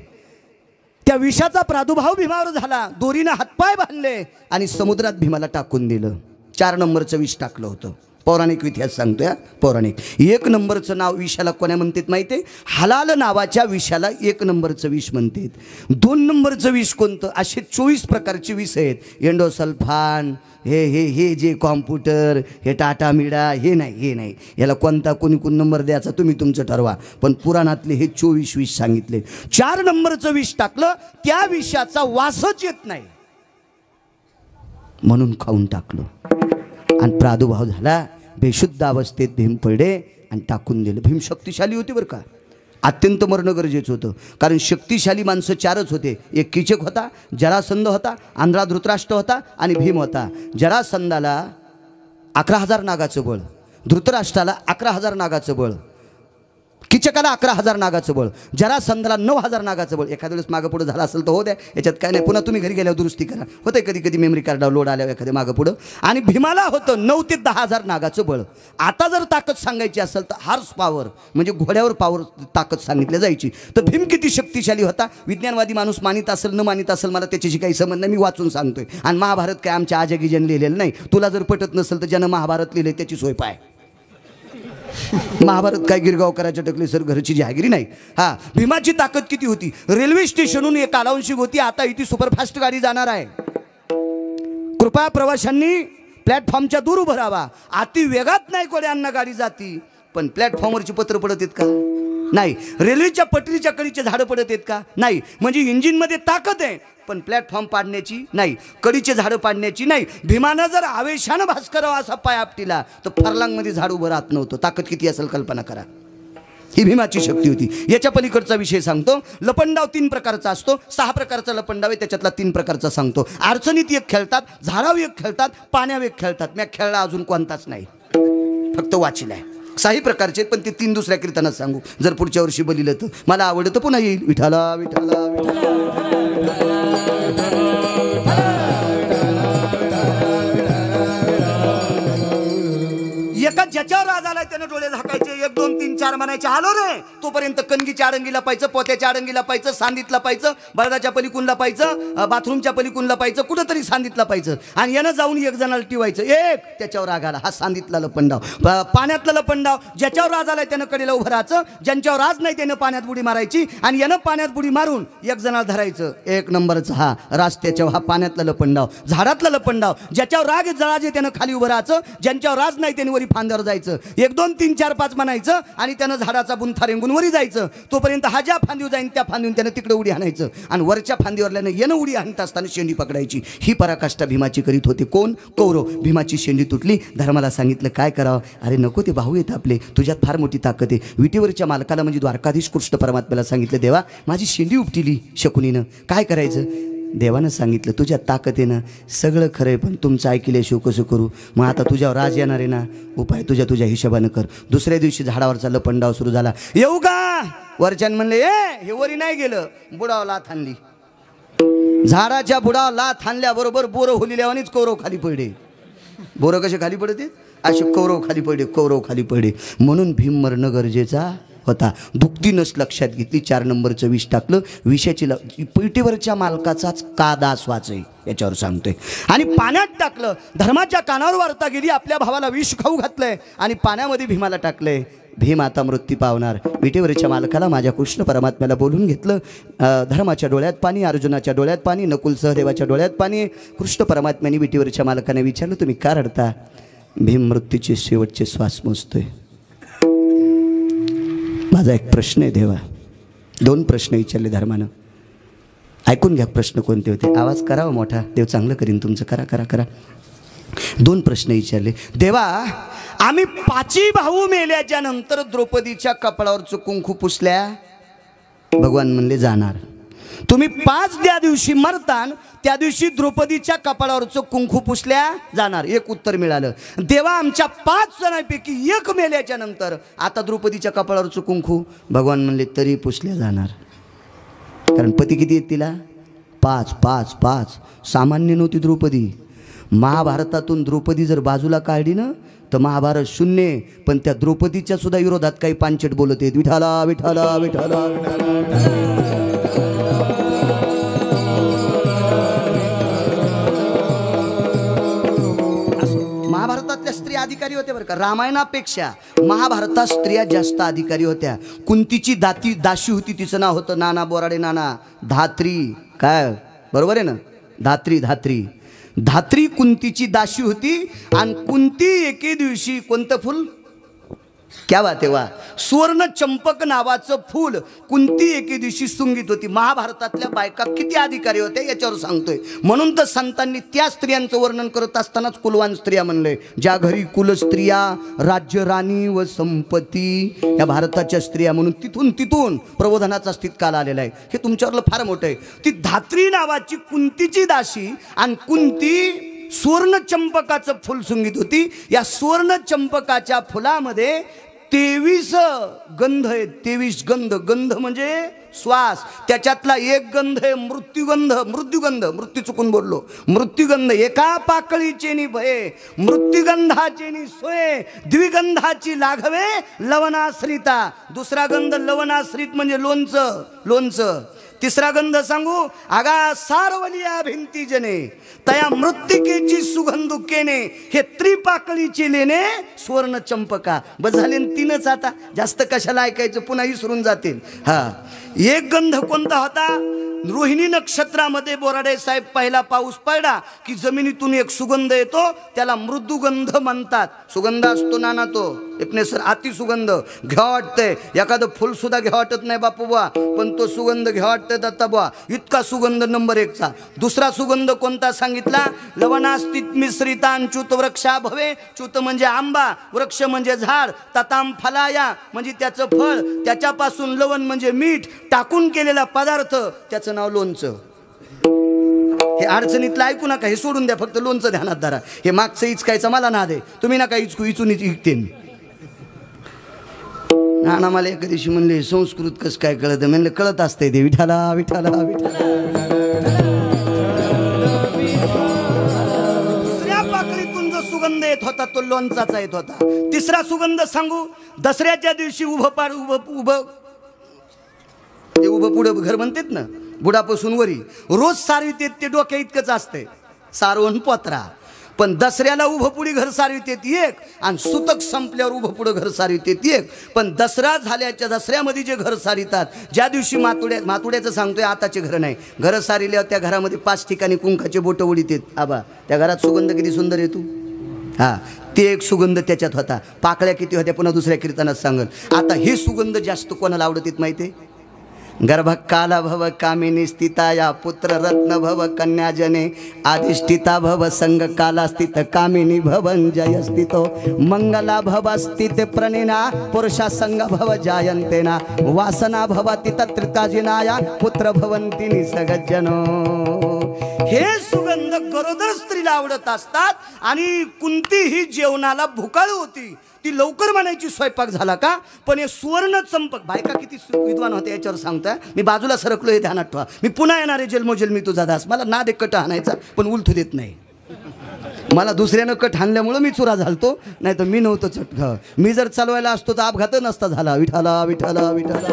त्या विषाचा प्रादुर्भाव भीमावर झाला. दोरीनं हातपाय बांधले आणि समुद्रात भीमाला टाकून दिलं. 4 नंबरचं विष टाकलं होतं. पौराणिक इतिहास सांगतोय. पौराणिक 1 नंबरचं नाव विषाला कोणा म्हणतात माहिती आहे? हलाल नावाच्या विषाला 1 नंबरचं विष म्हणतात. 2 नंबरचं विष कोणतं? असे 24 प्रकारचे विष आहेत. एंडोसल्फान, हे हे हे जे कॉम्प्युटर, हे टाटा मिडा, हे नाही. याला कोणता कोणी नंबर द्यायचा तुम्ही तुमचं ठरवा. पण पुराणातले हे 24 विष सांगितले. 4 नंबरचं विष टाकलं. त्या विषाचा वासच येत नाही म्हणून खाऊन टाकलं. आणि प्रादुर्भाव झाला. बेशुद्ध अवस्थेत भीम पडले आणि टाकून दिलं. भीम शक्तिशाली होते बरं का. अत्यंत मरणं गरजेचं होतं. कारण शक्तिशाली माणसं 4च होते. एक कीचक होता, जरासंध होता, आंधळा धृतराष्ट्र होता आणि भीम होता. जरासंधाला 11,000 नागाचं बळ, धृतराष्ट्राला 11,000 नागाचं बळ, कीचकाला 11,000 नागाचं बळ, जरासंधाला 9,000 नागाचं बळ. एखाद्या वेळेस मागं पुढं झालं असेल तर हो द्या, याच्यात काय नाही. पुन्हा तुम्ही घरी गेल्यावर दुरुस्ती करा. होतं कधी कधी मेमरी कार्ड लोड आल्यावर एखाद्या मागं पुढं. आणि भीमाला होतं 9 ते 10,000 नागाचं बळ. आता जर ताकद सांगायची असेल तर हार्स पॉवर म्हणजे घोड्यावर पॉवर ताकद सांगितली जायची. तर भीम किती शक्तिशाली होता. विज्ञानवादी माणूस मानित असेल न मानित असेल मला त्याच्याशी काही संबंध नाही. मी वाचून सांगतोय. आणि महाभारत काय आमच्या आजगीजन लिहिलेलं नाही. तुला जर पटत नसेल तर ज्यानं महाभारत लिहिले त्याची सोय पाय. महाभारत काय गिरगावकराच्या टकले सर घरची जहागिरी नाही. हा, भीमाची ताकद किती होती. रेल्वे स्टेशनहून एक कालावंशिक होती. आता इथे सुपरफास्ट गाडी जाणार आहे. कृपया प्रवाशांनी प्लॅटफॉर्मच्या दूर उभं राहावा. अति वेगात नाही कोड्यांना गाडी जाती. पण प्लॅटफॉर्मवरची पत्र पडत आहेत का? नाही. रेल्वेच्या पटरीच्या कडीचे झाडं पडत आहेत का? नाही. म्हणजे इंजिनमध्ये ताकद आहे पण प्लॅटफॉर्म पाडण्याची नाही, कडीचे झाडं पाडण्याची नाही. भीमानं जर आवेशानं भास्करावा असा पाय आपटीला तर फरलांगमध्ये झाड उभं राहत नव्हतं. ताकद किती असेल कल्पना करा. ही भीमाची शक्ती होती. याच्या पलीकडचा विषय सांगतो. लपंडाव 3 प्रकारचा असतो. 6 प्रकारचा लपंडाव आहे. त्याच्यातला 3 प्रकारचा सांगतो. अडचणीत एक खेळतात, झाडावर एक खेळतात, पाण्यावर एक खेळतात. मी खेळला अजून कोणताच नाही, फक्त वाचिलाय. 6 प्रकारचे, पण ते 3 दुसऱ्या कीर्तनात सांगू. जर पुढच्या वर्षी बलिलं तर मला आवडतं तर पुन्हा येईल. विठाला विठाला विठाला. एका ज्याच्यावर राज आलाय त्यानं डोळे झाकायचे. 1 2 3 4 म्हणायचे. आलो रे. तोपर्यंत कणगीच्या आडंगीला पाहिजे, पोत्याच्या आडंगीला पाहिजे, सांदीतला पाहिजे, बळदाच्या पलीकुनला पाहिजे, बाथरूमच्या पलीकुनला पाहिजे, कुठंतरी सांदीतला पाहिजे. आणि यानं जाऊन 1 जणाला टिवायचं. एक त्याच्यावर राग आला. हा सांदीतला लपंडाव. पाण्यातला लपंडाव. ज्याच्यावर राज आलाय त्यानं कडेला उभं राहायचं. ज्यांच्यावर राज नाही त्यानं पाण्यात बुडी मारायची. आणि यानं पाण्यात बुडी मारून 1 जणाला धरायचं. 1 नंबरचा हा रास्त्याच्यावर. हा पाण्यातला लपंडाव. झाडातला लपंडाव. ज्याच्यावर राग जळाजे त्यानं खाली उभं राहायचं. ज्यांच्यावर राज नाही त्याने वरी फांद्यावर जायचं. 1 2 3 4 5 म्हणायचं आणि त्यानं झाडाचा बुंथा रेंगून वरी जायचं. तोपर्यंत हा ज्या फांदीवर जाईन त्या फांदीवर त्यानं तिकडे उडी हाणायचं. आणि वरच्या फांदीवरल्यानं येणं उडी हाणत असताना शेंडी पकडायची. ही पराकाष्ठा भीमाची करीत होते. कोण? कौरव. भीमाची शेंडी तुटली. धर्माला सांगितलं काय करावं. अरे नको, ते भाऊ येत आपले, तुझ्यात फार मोठी ताकद आहे. विटेवरच्या मालकाला म्हणजे द्वारकाधीश कृष्ण परमात्म्याला सांगितलं देवा माझी शेंडी उपटिली शकुनीनं, काय करायचं. देवानं सांगितलं तुझ्या ताकदीनं सगळं खरं आहे पण तुमचं ऐकल्याशिवाय कसं करू. मग आता तुझ्यावर राज येणार आहे ना, उपाय तुझ्या हिशोबानं कर. दुसऱ्या दिवशी झाडावरचा लपंडाव सुरू झाला. येऊ का? वरच्यान म्हणले हे वरी नाही गेलं. बुडाव लाथ हाणली. झाडाच्या बुडाव लाथ हाणल्याबरोबर बोरं होलिल्यावानीच कौरव खाली पडले. बोरं कसे खाली पडते असे कौरव खाली पडले. कौरव खाली पडले. म्हणून भीम मरणं गरजेचा होता. दुखती नस लक्षात घेतली. 4 नंबरचं विष टाकलं. विषाची पेटीवरच्या मालकाचाच का दास वाचय याच्यावर सांगतोय. आणि पाण्यात टाकलं. धर्माच्या कानावर वार्ता गेली. आपल्या भावाला विष खाऊ घातलंय आणि पाण्यामध्ये भीमाला टाकलंय. भीम आता मृत्यू पावणार. विटेवरच्या मालकाला माझ्या कृष्ण परमात्म्याला बोलून घेतलं. धर्माच्या डोळ्यात पाणी, अर्जुनाच्या डोळ्यात पाणी, नकुल सहदेवाच्या डोळ्यात पाणी. कृष्ण परमात्म्याने विटेवरच्या मालकाने विचारलं तुम्ही का रडता. भीम मृत्यूचे शेवटचे श्वास मोजतोय. माझा एक प्रश्न आहे देवा. 2 प्रश्न विचारले धर्मानं. ऐकून घ्या प्रश्न कोणते होते. आवाज करावा मोठा, देव चांगलं करीन तुमचं. करा करा करा. 2 प्रश्न विचारले. देवा आम्ही 5 भाऊ मेल्याच्या नंतर द्रौपदीच्या कपाळावर कुंकू पुसल्या. भगवान म्हणले जाणार. तुम्ही 5 त्या दिवशी मरतान त्या दिवशी द्रौपदीच्या कपाळावरचं कुंकू पुसल्या जाणार. एक उत्तर मिळालं. देवा आमच्या 5 जणांपैकी एक मेल्याच्या नंतर आता द्रौपदीच्या कपाळावरचं कुंकू भगवान म्हणले तरी पुसल्या जाणार. कारण पती किती आहेत तिला? 5 5 5. सामान्य नव्हती द्रौपदी. महाभारतातून द्रौपदी जर बाजूला काढली ना तर महाभारत शून्य. पण त्या द्रौपदीच्या सुद्धा विरोधात काही पांचट बोलत आहेत. विठाला विठाला विठाला महाभारतातल्या स्त्रिया अधिकारी होत्या बरं का. रामायणापेक्षा महाभारतात स्त्रिया जास्त अधिकारी होत्या. कुंतीची दाशी होती, तिचं नाव होतं नाना बोराडे नाना धात्री. काय बरोबर आहे ना? धात्री कुंतीची दाशी होती. आणि कुंती एके दिवशी कोणतं फुल? क्या बात आहे वा. सुवर्ण चंपक नावाचं फूल कुंती एके दिवशी सुंगीत होती. महाभारतातल्या बायका किती अधिकारी होत्या याच्यावर सांगतोय. म्हणून तर संतांनी त्या स्त्रियांचं वर्णन करत असतानाच कुलवान स्त्रिया म्हणलंय. ज्या घरी कुलस्त्रिया राज्य राणी व संपत्ती, या भारताच्या स्त्रिया. म्हणून तिथून प्रबोधनाचा स्थितकाल आलेला आहे. हे तुमच्यावरलं फार मोठं आहे. ती धात्री नावाची कुंतीची दाशी आणि कुंती सुवर्ण चंपकाचं फुल सुंगीत होती. या सुवर्ण चंपकाच्या फुलामध्ये 23 गंध आहेत. 23 गंध. गंध म्हणजे श्वास. त्याच्यातला एक गंध आहे मृत्युगंध. मृत्यू चुकून बोललो. मृत्युगंध. एका पाकळीचे नि भये, मृत्युगंधाचे नि सोये, द्विगंधाची लाघवे लवणाश्रिता. दुसरा गंध लवणाश्रित म्हणजे लोणचं. तिसरा गंध सांगू, आगा सारवलिया भिंती जने तया मृत्तिकेची सुगंधुकेने. हे त्रिपाकळीची लेणे सुवर्ण चंपका. बस झाले 3च. आता जास्त कशाला ऐकायचं, पुन्हा विसरून जातील. हा, एक गंध कोणता होता? रोहिणी नक्षत्रामध्ये बोराडे साहेब पहिला पाऊस पडला की जमिनीतून एक सुगंध येतो, त्याला मृदुगंध म्हणतात. सुगंध असतो नाना तो सर अति सुगंध घ्या वाटतंय. एखादं फुल सुद्धा घ्या वाटत नाही बापू बुवा, पण तो सुगंध घ्या वाटतंय दत्ता बुवा. इतका सुगंध नंबर 1चा. दुसरा सुगंध कोणता सांगितला? लवणास्तित मिश्रितान च्युत वृक्षा भवे. च्युत म्हणजे आंबा, वृक्ष म्हणजे झाड, तताम फलाया म्हणजे त्याचं फळ, त्याच्यापासून लवण म्हणजे मीठ टाकून केलेला पदार्थ, त्याचं नाव लोणचं. हे अडचणीतलं ऐकू नका, हे सोडून द्या, फक्त लोणचं ध्यानात धरा. हे मागचं इचकायचं मला नाद आहे. तुम्ही नका इचून इकते. नाना मला एका दिवशी म्हणले संस्कृत कसं काय कळत? म्हणलं कळत असतंय ते. विठाला विठाला विठाला. दुसऱ्या पाकळीतून जो सुगंध येत होता तो लोणचाचा येत होता. तिसरा सुगंध सांगू, दसऱ्याच्या दिवशी उभं पुढं घर म्हणतात ना, बुडापासून वरी रोज सारवीत येत. ते डोक्या इतकंच असतंय सारवण पोत्रा. पण दसऱ्याला उभं पुढे घर सारवीत येत एक, आणि सुतक संपल्यावर उभं पुढं घर सारवीत येत एक. पण दसऱ्यामध्ये जे घर सारितात, ज्या दिवशी मातुड्याचं सांगतोय, आताचे घर नाही. घरं सारिल्यावर त्या घरामध्ये 5 ठिकाणी कुंकाचे बोटं उडीत येत. आबा त्या घरात सुगंध किती सुंदर येतो. हा, ते एक सुगंध त्याच्यात होता. पाकळ्या किती होत्या पुन्हा दुसऱ्या कीर्तनात सांगल. आता हे सुगंध जास्त कोणाला आवडत येत माहिती आहे? गर्भकाला भव कामिनी स्थिताया पुत्र रत्न भव कन्या जने आदिष्ठिता भव संग काला स्थित कामिनी भवन जय स्थितो मंगला भव स्थित प्रणिना पुरुषा संग भव जायंतेना वासना भवति तत्रिताजिनाया पुत्र भवंती निसगज्जनो. हे सुगंध गरोदर स्त्रीला आवडत असतात. आणि कुंती ही जेवणाला भुकाळ होती. ती लवकर म्हणायची स्वयंपाक झाला का. पण हे सुवर्ण चंपक, बायका किती विद्वान होते याच्यावर सांगताय. मी बाजूला सरकलो हे ध्यानात ठेवा. मी पुन्हा येणारे जन्मोजन्मी तुझा दास. मला नाद एक कट हाणायचा पण उलथू देत नाही. मला दुसऱ्यानं कट हाणल्यामुळं मी चुरा झालतो, नाही तर मी नव्हतं चटक. मी जर चालवायला असतो तर अपघात नसता झाला. विठाला विठाला विठाला.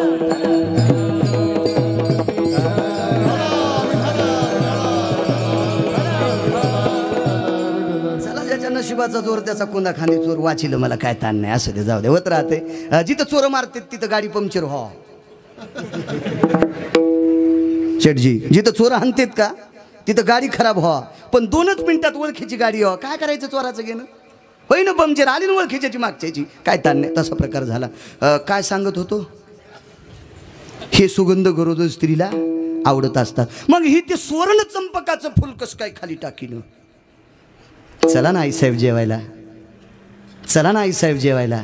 नशिबाचा जोर त्याचा कोंदा खांदी चोर वाचिलं, मला काय ताण नाही. असं दे, जाऊ दे, होत राहते. जिथं चोर मारते तिथं गाडी पंक्चर हो. शेठजी, जिथं चोर हाणतेत का तिथं गाडी खराब हो. पण 2च मिनिटात ओळखीची गाडी हो. काय करायचं चोराचं घेणं? होई ना पंक्चर आली ना ओळखीची मागच्याची, काय ताण नाही. तसा प्रकार झाला. काय सांगत होतो? हे सुगंध गरोदर स्त्रीला आवडत असतात. मग ही ते सुवर्ण चंपकाचं फुल कसं काय खाली टाकीनं? चला ना आईसाहेब जेवायला, चला ना आईसाहेब जेवायला.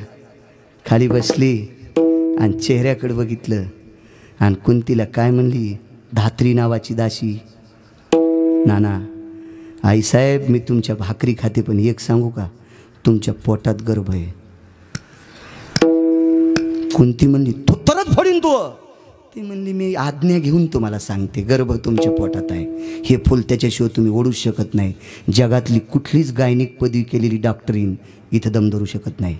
खाली बसली आणि चेहऱ्याकडे बघितलं आणि कुंतीला काय म्हणली? धात्री नावाची दासी. नाना आईसाहेब मी तुमच्या भाकरी खाते, पण एक सांगू का, तुमच्या पोटात गर्भ आहे. कुंती म्हणली तो तरच फोडीन तू. ती म्हणली मी आज्ञा घेऊन तुम्हाला सांगते, गर्भ तुमच्या पोटात आहे. हे फुल त्याच्याशिवाय तुम्ही ओढूच शकत नाही. जगातली कुठलीच गायनिक पदवी केलेली डॉक्टरीन इथं दम धरू शकत नाही.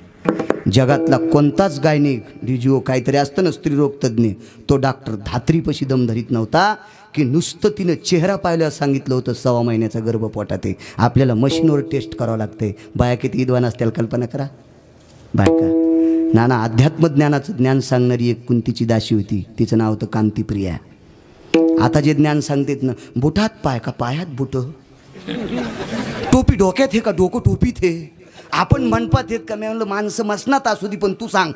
जगातला कोणताच गायनिक DGO काहीतरी असतं ना स्त्रीरोग तज्ज्ञ, तो डॉक्टर धात्रीपाशी दम धरीत नव्हता की नुसतं तिनं चेहरा पाहिल्यावर सांगितलं होतं 6 महिन्याचा गर्भ पोटात आहे. आपल्याला मशीनवर टेस्ट करावं लागतंय. बाया किती विद्वान असतील कल्पना करा. बायका नाना अध्यात्मज्ञानाचं ज्ञान सांगणारी एक कुंतीची दासी होती, तिचं नाव होतं कांतीप्रिया. आता जे ज्ञान सांगतेत ना, बुटात पाय का पायात बुट, टोपी डोक्यात हे का डोकं टोपीत हे, आपण मंडपात येत का. मी म्हणलं माणसं मसनात असू दे पण तू सांग.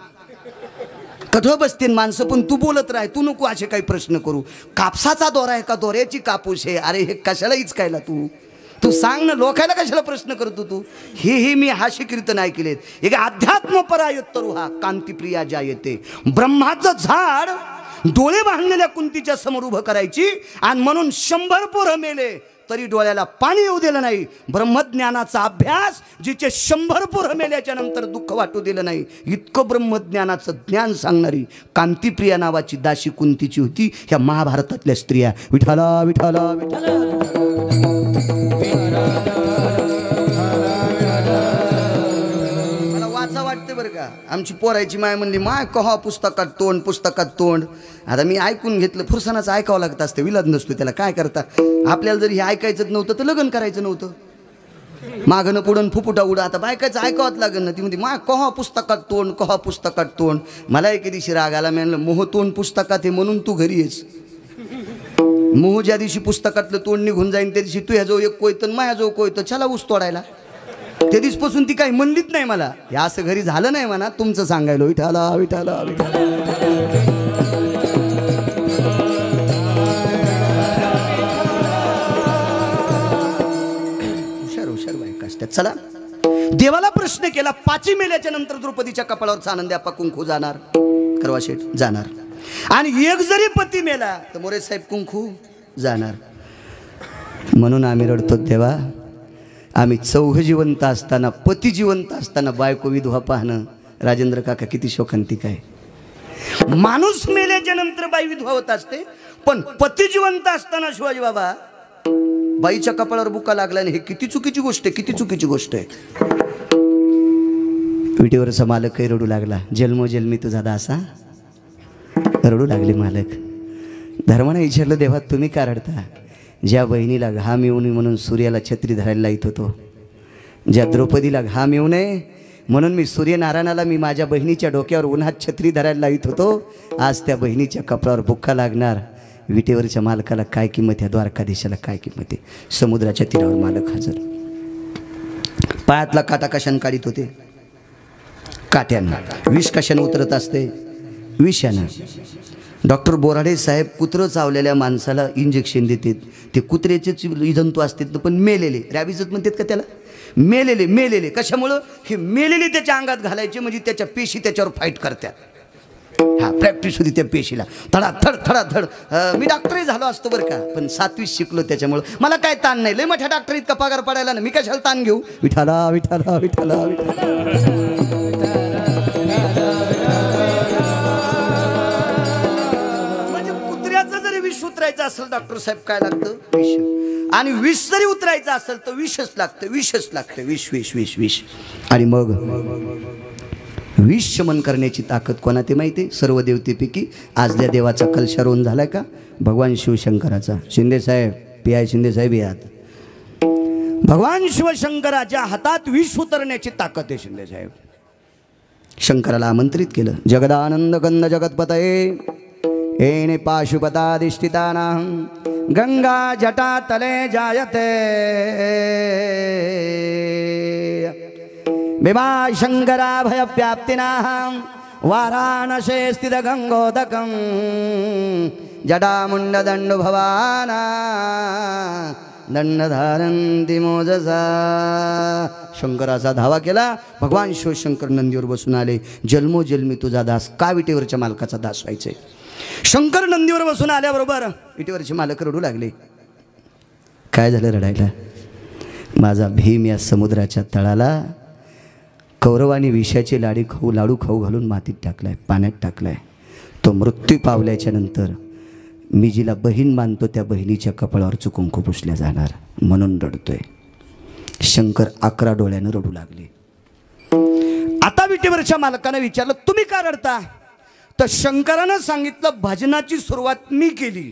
कठोर बसते माणसं पण तू बोलत राह, तू नको असे काही प्रश्न करू. कापसाचा दोरा आहे का दोऱ्याची कापूस आहे, अरे हे कशाला इचकायला तू सांग ना, लोकायला कशाला प्रश्न करतो तू. हे मी हास्य कीर्तन ऐकलेत. एक अध्यात्म परायत्तरू हा कांतीप्रिया ज्या येते. ब्रह्माचं झाड डोळे बांधलेल्या कुंतीच्या समोर उभं करायची आणि म्हणून 100 पोरं मेले तरी डोळ्याला पाणी येऊ दिलं नाही. ब्रह्मज्ञानाचा अभ्यास, जिचे 100 पोरं मेल्याच्या नंतर दुःख वाटू दिलं नाही, इतकं ब्रह्मज्ञानाचं ज्ञान सांगणारी कांतीप्रिया नावाची दासी कुंतीची होती. ह्या महाभारतातल्या स्त्रिया विठाला विठाला विठाला मला वाचा वाटते बरं का. आमची पोरायची माय म्हणली माय कहा पुस्तकात तोंड. आता मी ऐकून घेतलं, फुरसानाचं ऐकावं लागत असतं, विलाद नसतो त्याला. काय करता, आपल्याला जर हे ऐकायचं नव्हतं तर लग्न करायचं नव्हतं. मागणं पुढं फुफुटा उडा. आता बायकाचं ऐकावंच लागेल ना. ती म्हणते माय कहा पुस्तकात तोंड. मला एके दिवशी राग आला. मी म्हणलं मोह तोंड पुस्तकात आहे म्हणून तू घरी येस. मोह ज्या दिवशी पुस्तकातलं तोंड निघून जाईन त्या दिवशी तू ह्याजवळ एक कोयतं माझ्याजवळ कोयतं, चला ऊस तोडायला. त्या दिवसपासून ती काही म्हणलीच नाही मला. हे असं घरी झालं नाही म्हणा, तुमचं सांगायला विठाला विठाला विठाला. हुशार बायका असतात. चला देवाला प्रश्न केला. 5 मेल्याच्या नंतर द्रौपदीच्या कपाळावरचा आनंद्याप्पा कुंकू जाणार, करवा शेठ जाणार. आणि एक जरी पती मेला तर मोरे साहेब कुंकू जाणार. म्हणून आम्ही रडतो देवा, आम्ही चौघ जिवंत असताना, पती जिवंत असताना बायको विधवा पाहणं. राजेंद्र काका किती शोकांतिक आहे. माणूस मेल्याच्या नंतर बाई विधवा होत असते, पण पती जिवंत असताना शिवाजी बाबा बाईच्या कपाळावर बुका लागला. हे किती चुकीची गोष्ट आहे. विटेवरचा मालकही रडू लागला. जन्मोजन्मी तुझा दासा. रडू लागले मालक. धर्माने विचारलं देवा तुम्ही का रडता. ज्या बहिणीला घाम येऊ नये म्हणून सूर्याला छत्री धरायला लाईत होतो, ज्या द्रौपदीला घाम येऊ नये म्हणून मी सूर्यनारायणाला मी माझ्या बहिणीच्या डोक्यावर उन्हात छत्री धरायला लाईत होतो, आज त्या बहिणीच्या कपडावर बुक्का लागणार. विटेवरच्या मालकाला काय किंमत आहे, द्वारकाधीशाला काय किंमत आहे. समुद्राच्या तीरावर मालक हजर. पायातला काटा कशाने काढीत होते, काट्यानं. विष कशाने उतरत असते, विषानं. डॉक्टर बोराडे साहेब कुत्रं चावलेल्या माणसाला इंजेक्शन देतात. ते कुत्र्याचेच जंतू असतात पण मेलेले, रॅबीजच म्हणतात का त्याला, मेलेले. कशामुळं, हे मेलेले त्याच्या अंगात घालायचे म्हणजे त्याच्या पेशी त्याच्यावर फाईट करतात. हा प्रॅक्टिस होती त्या पेशीला. थडाथड. मी डॉक्टरही झालो असतो बरं का, पण 7वी शिकलो त्याच्यामुळं मला काय ताण नाही. लय मोठ्या डॉक्टर इतका पगार पडायला ना, मी कशाला ताण घेऊ. विठाला विठाला विठाला विठाला. विष उतरायचं असेल डॉक्टर साहेब काय लागतं, विष. आणि विष जरी उतरायचं असेल तर विषच लागतं. विष. आणि मग विष शमन करण्याची ताकद कोणा ते माहिती, सर्व देवतेपैकी आज त्या देवाचा कलशारोहण झालाय का, भगवान शिवशंकराचा. शिंदेसाहेब PI शिंदेसाहेब यात. भगवान शिवशंकराच्या हातात विष उतरण्याची ताकद आहे. शिंदेसाहेब शंकराला आमंत्रित केलं. जगदानंद कंद जगतपतये येणे पाशुपताधिष्ठितानां गंगा जटा तले जायते भीमा शंकरा भयव्याप्तिनां वाराणसे स्थित गंगोदकं जटामुंडदंड भवाना दंडधारंती मोजसा. शंकराचा धावा केला. भगवान शिवशंकर नंदीवर बसून आले. जन्मोजन्मी तुझा दास, का विटेवरच्या मालकाचा दास व्हायचे. शंकर नंदीवर बसून आल्याबरोबर विटेवरचे मालक रडू लागले. काय झालं रडायला? माझा भीम या समुद्राच्या तळाला कौरवानी विषाचे लाडू खाऊ घालून मातीत टाकलाय, पाण्यात टाकलाय. तो मृत्यू पावल्याच्या नंतर मी जिला बहीण मानतो त्या बहिणीच्या कपाळावरचं कुंकू पुसल्या जाणार म्हणून रडतोय. शंकर 11 डोळ्यानं रडू लागले. आता विटेवरच्या मालकानं विचारलं, तुम्ही का रडता? तर शंकरानं सांगितलं, भजनाची सुरुवात मी केली.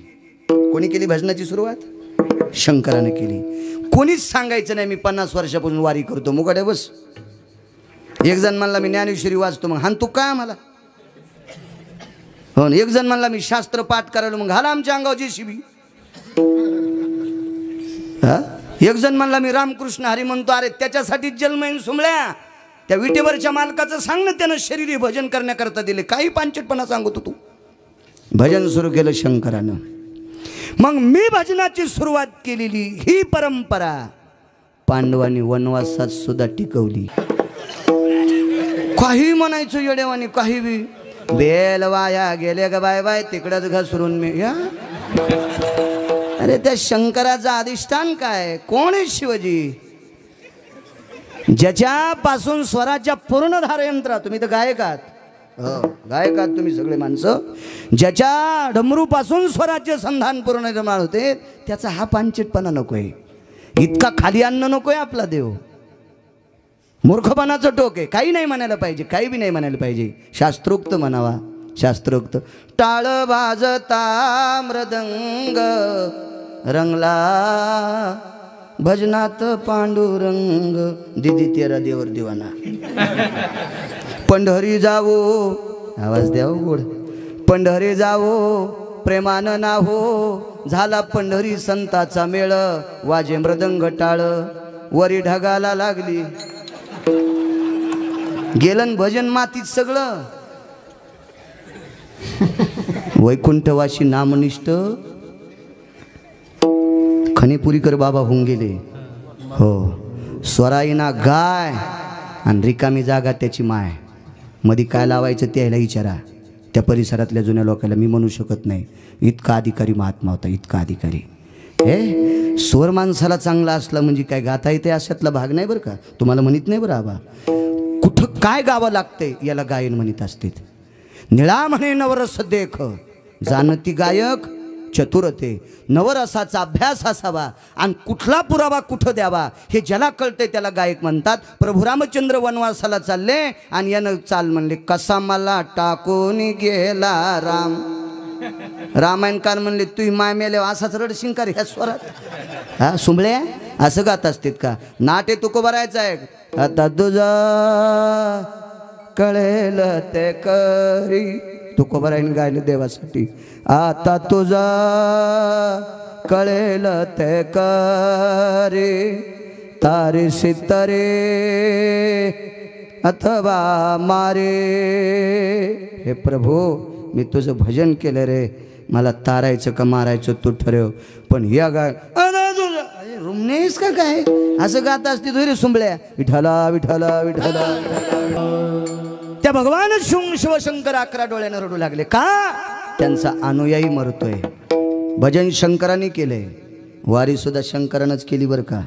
कोणी केली भजनाची सुरुवात? शंकरानं केली. कोणीच सांगायचं नाही मी 50 वर्षापासून वारी करतो. मुकाट्या बस. एक जण म्हणला मी ज्ञानेश्वरी वाचतो, मग हान तू काय आम्हाला? हो. एक जण म्हणला मी शास्त्र पाठ करायला, मग घाला आमच्या अंगावची शिबी. हा. एक जण म्हणला मी रामकृष्ण हरी म्हणतो. अरे त्याच्यासाठीच जन्म येईन सुमळ्या. त्या विटेवरच्या मालकाचं सांग ना, त्यानं शरीरी भजन करण्याकरता दिले. काही पांचटपणा सांगतो तू. भजन सुरू केलं शंकरानं. मग मी भजनाची सुरुवात केलेली ही परंपरा पांडवांनी वनवासात सुद्धा टिकवली. काही म्हणायचं येडेवानी, काही बी. बेल वाया गेले ग बाय बाय, तिकडच घसरून मी या. अरे त्या शंकराचं अधिष्ठान काय? कोण आहे शिवजी? ज्याच्यापासून स्वराच्या पूर्णधार यंत्र. तुम्ही तर गायक आहात. हो, गायक आहात तुम्ही सगळे माणसं. ज्याच्या डमरूपासून स्वराज्य संधान पूर्ण निर्माण होते, त्याचा हा पांचटपणा नकोय. इतका खाली अन्न नकोय आपला देव. मूर्खपणाचं टोक आहे. काही नाही म्हणायला पाहिजे, काही बी नाही म्हणायला पाहिजे. शास्त्रोक्त म्हणावा, शास्त्रोक्त. टाळ वाजता मृदंग रंगला भजनात पांडुरंग, दिदी तेरा देवर दिवाना. पंढरी जावो, आवाज द्यावो गोड. पंढरी जावो प्रेमानं नाहो, झाला पंढरी संताचा मेळ. वाजे मृदंग टाळ, वरी ढगाला लागली. गेलन भजन मातीत सगळं. वैकुंठवाशी नामनिष्ठ खणेपुरीकर बाबा होऊन गेले. हो. स्वराईना गाय आणि रिकामी जागा त्याची माय. मध्ये काय लावायचं त्याला विचारा. त्या परिसरातल्या जुन्या लोकांना मी म्हणू शकत नाही. इतका अधिकारी महात्मा होता, इतका अधिकारी. हे स्वर माणसाला चांगला असला म्हणजे काय गाता येते अशातला भाग नाही बरं का. तुम्हाला म्हणत नाही बरं आबा. कुठं काय गावं लागते याला गायन म्हणत असते. निळा म्हणे नवरस देख, जाणती गायक चतुरते. नवरसाचा अभ्यास असावा आणि कुठला पुरावा कुठं द्यावा हे ज्याला कळते त्याला गायक म्हणतात. प्रभू रामचंद्र वनवासाला चालले आणि यानं चाल म्हणले, कसा मला टाकून गेला राम. रामायणकार म्हणले, तू माय मेले असाच रडशिंकार ह्या स्वरात. हा सुंबळे असं गात असतात का? नाटे तुको भरायचं आहे. आता तुझा कळेल ते करी. तुकोबारायने गायलं देवासाठी. आता तुझा कळेल ते करी, तारे सितारे अथवा मारे. हे प्रभू मी तुझं भजन केलं रे, मला तारायचं का मारायचं तू ठरव. पण या गाय रुमनेस का काय असं गात असते तुझे सुंबळ्या. विठाला विठाला विठाला. त्या भगवान शिवशंकर 11 डोळ्यानं रडू लागले. का? त्यांचा अनुयायी मरतोय. भजन शंकरांनी केलंय, वारी सुद्धा शंकरानंच केली बरं का.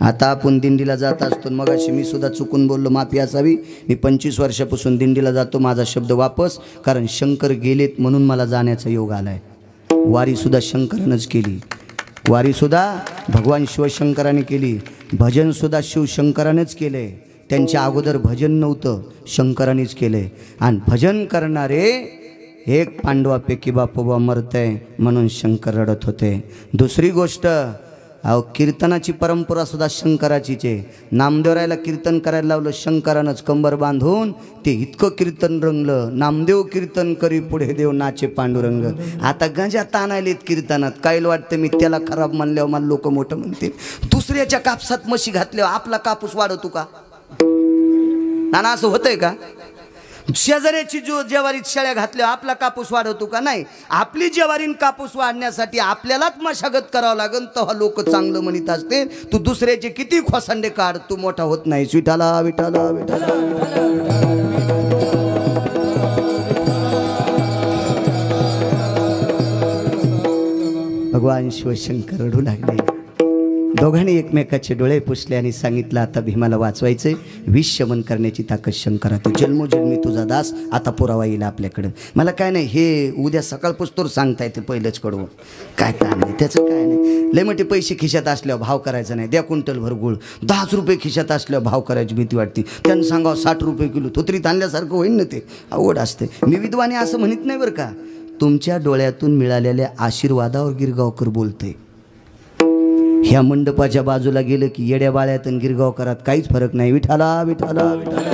आता आपण दिंडीला जात असतो. मग अशी मी सुद्धा चुकून बोललो, माफी असावी. मी 25 वर्षापासून दिंडीला जातो. माझा शब्द वापस, कारण शंकर गेलेत म्हणून मला जाण्याचा योग आलाय. वारी सुद्धा शंकरानंच केली. वारी सुद्धा भगवान शिवशंकराने केली. भजन सुद्धा शिवशंकरानेच केले. त्यांच्या अगोदर भजन नव्हतं, शंकरानेच केले. आणि भजन करणारे एक पांडवापैकी बापोबा मरतय म्हणून शंकर रडत होते. दुसरी गोष्ट, अहो कीर्तनाची परंपरा सुद्धा शंकराचीच आहे. नामदेवरायला कीर्तन करायला लावलं शंकरानंच कंबर बांधून. ते इतकं कीर्तन रंगलं. नामदेव कीर्तन करी पुढे देव नाचे पांडुरंग. आता गंजा ताणायलेत कीर्तनात. काय वाटतं मी त्याला खराब म्हणल्यावर मला लोक मोठं म्हणतील. दुसऱ्याच्या कापसात म्हशी घातल्यावर आपला कापूस वाढवतो का? ना असं होतंय का? शेजाऱ्याची ज्वारीत शेळ्या घातल्या आपला कापूस वाढवतो का? नाही. आपली ज्वारीन कापूस वाढण्यासाठी आपल्यालाच मशागत करावं लागेल, तेव्हा लोक चांगलं म्हणत असते. तू दुसऱ्याचे किती खोसांडे काढ, तू मोठा होत नाहीस. विठाला विठाला विठाला. भगवान शिवशंकर रडू लागले. दोघांनी एकमेकाचे डोळे पुसले आणि सांगितलं, आता भीमाला वाचवायचंय, विष शमन करण्याची ताकद शंकरा, तू जन्मोजन्मी तुझा दास, आता पुरावा येईल आपल्याकडं. मला काय नाही, हे उद्या सकाळपासून सांगता येते पहिलंच कडवं, काय ताण नाही त्याचं, काय नाही. लय मोठे पैसे खिशात असल्यावर भाव करायचा नाही. द्या क्विंटल भर गुळ, 10 रुपये खिशात असल्यावर भाव करायची भीती वाटते. त्यांना सांगावं 60 रुपये किलो, थोतरीत आणल्यासारखं होईल ना, ते अवघड असते. मी विद्वाने असं म्हणत नाही बरं का, तुमच्या डोळ्यातून मिळालेल्या आशीर्वादावर गिरगावकर बोलते. ह्या मंडपाच्या बाजूला गेलं की येड्या बाळ्यात आणि गिरगावकरात काहीच फरक नाही. विठाला विठाला विठाला.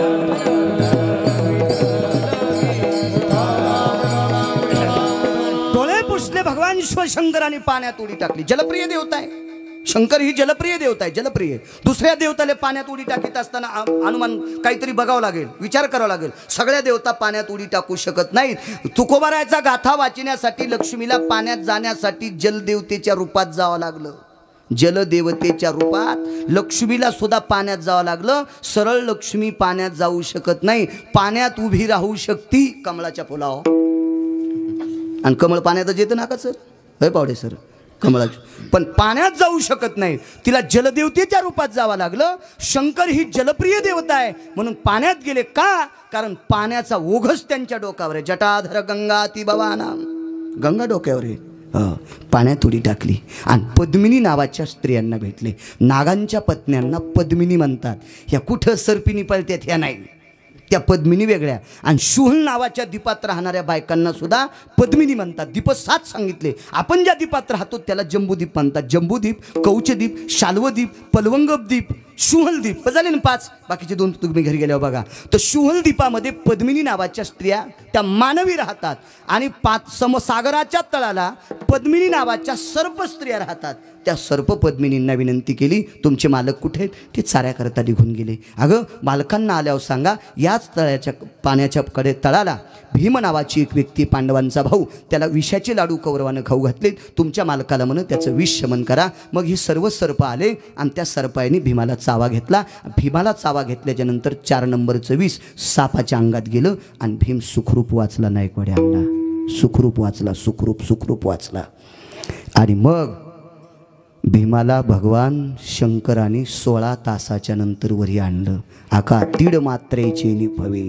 डोळे पुसले भगवान शिवशंकरांनी, पाण्यात उडी टाकली. जलप्रिय देवता आहे शंकर, ही जलप्रिय देवता आहे, जलप्रिय. दुसऱ्या देवताला पाण्यात उडी टाकीत असताना हनुमान काहीतरी बघावं लागेल, विचार करावा लागेल. सगळ्या देवता पाण्यात उडी टाकू शकत नाहीत. तुकोबारायचा गाथा वाचण्यासाठी लक्ष्मीला पाण्यात जाण्यासाठी जलदेवतेच्या रूपात जावं लागलं. जलदेवतेच्या रूपात लक्ष्मीला सुद्धा पाण्यात जावं लागलं. सरळ लक्ष्मी पाण्यात जाऊ शकत नाही, पाण्यात उभी राहू शकती कमळाच्या फुलावर. आणि कमळ पाण्यातच येतं ना का सर, होय पावडे सर, कमळाची, पण पाण्यात जाऊ शकत नाही. तिला जलदेवतेच्या रूपात जावं लागलं. शंकर ही जलप्रिय देवता आहे म्हणून पाण्यात गेले. का? कारण पाण्याचा ओघच त्यांच्या डोक्यावर आहे. जटाधर गंगा ती भवानाम, गंगा डोक्यावर आहे. पाण्यात उडी टाकली आणि पद्मिनी नावाच्या स्त्रियांना भेटले. नागांच्या पत्न्यांना पद्मिनी म्हणतात. ह्या कुठं सर्पिनी पळत्यात ह्या नाही, त्या पद्मिनी वेगळ्या. आणि शुहल नावाच्या द्वीपात राहणाऱ्या बायकांना सुद्धा पद्मिनी म्हणतात. दीप 7 सांगितले. आपण ज्या द्वीपात राहतो त्याला जम्बूद्वीप म्हणतात. जम्बूद्वीप, कौचद्वीप, शाल्वद्वीप, पलवंगद्वीप, शुहल द्वीप झाले ना 5. बाकीचे 2 तुम्ही घरी गेल्यावर बघा. तर शुहल द्वीपामध्ये पद्मिनी नावाच्या स्त्रिया त्या मानवी राहतात आणि समसागराच्या तळाला पद्मिनी नावाच्या सर्प स्त्रिया राहतात. त्या सर्प पद्मिनींना विनंती केली, तुमचे मालक कुठे आहेत? ते चाऱ्याकरता निघून गेले. अगं मालकांना आल्यावर सांगा, याच तळ्याच्या पाण्याच्या कडे तळाला भीम नावाची एक व्यक्ती, पांडवांचा भाऊ, त्याला विषाचे लाडू कौरवानं खाऊ घातले. तुमच्या मालकाला म्हणून त्याचं विष शमन करा. मग ही सर्व सर्प आले आणि त्या सर्पाने भीमाला चावा घेतला. भीमाला चावा घेतल्याच्या नंतर 4 नंबरचं विष सापाच्या अंगात गेलं आणि भीम सुखरूप वाचला. नायकवाड्या अंगला सुखरूप वाचला, सुखरूप वाचला. आणि मग भीमाला भगवान शंकराने 16 तासाच्या नंतर वरी आणलं. आका तीड मात्रेचे निभवे,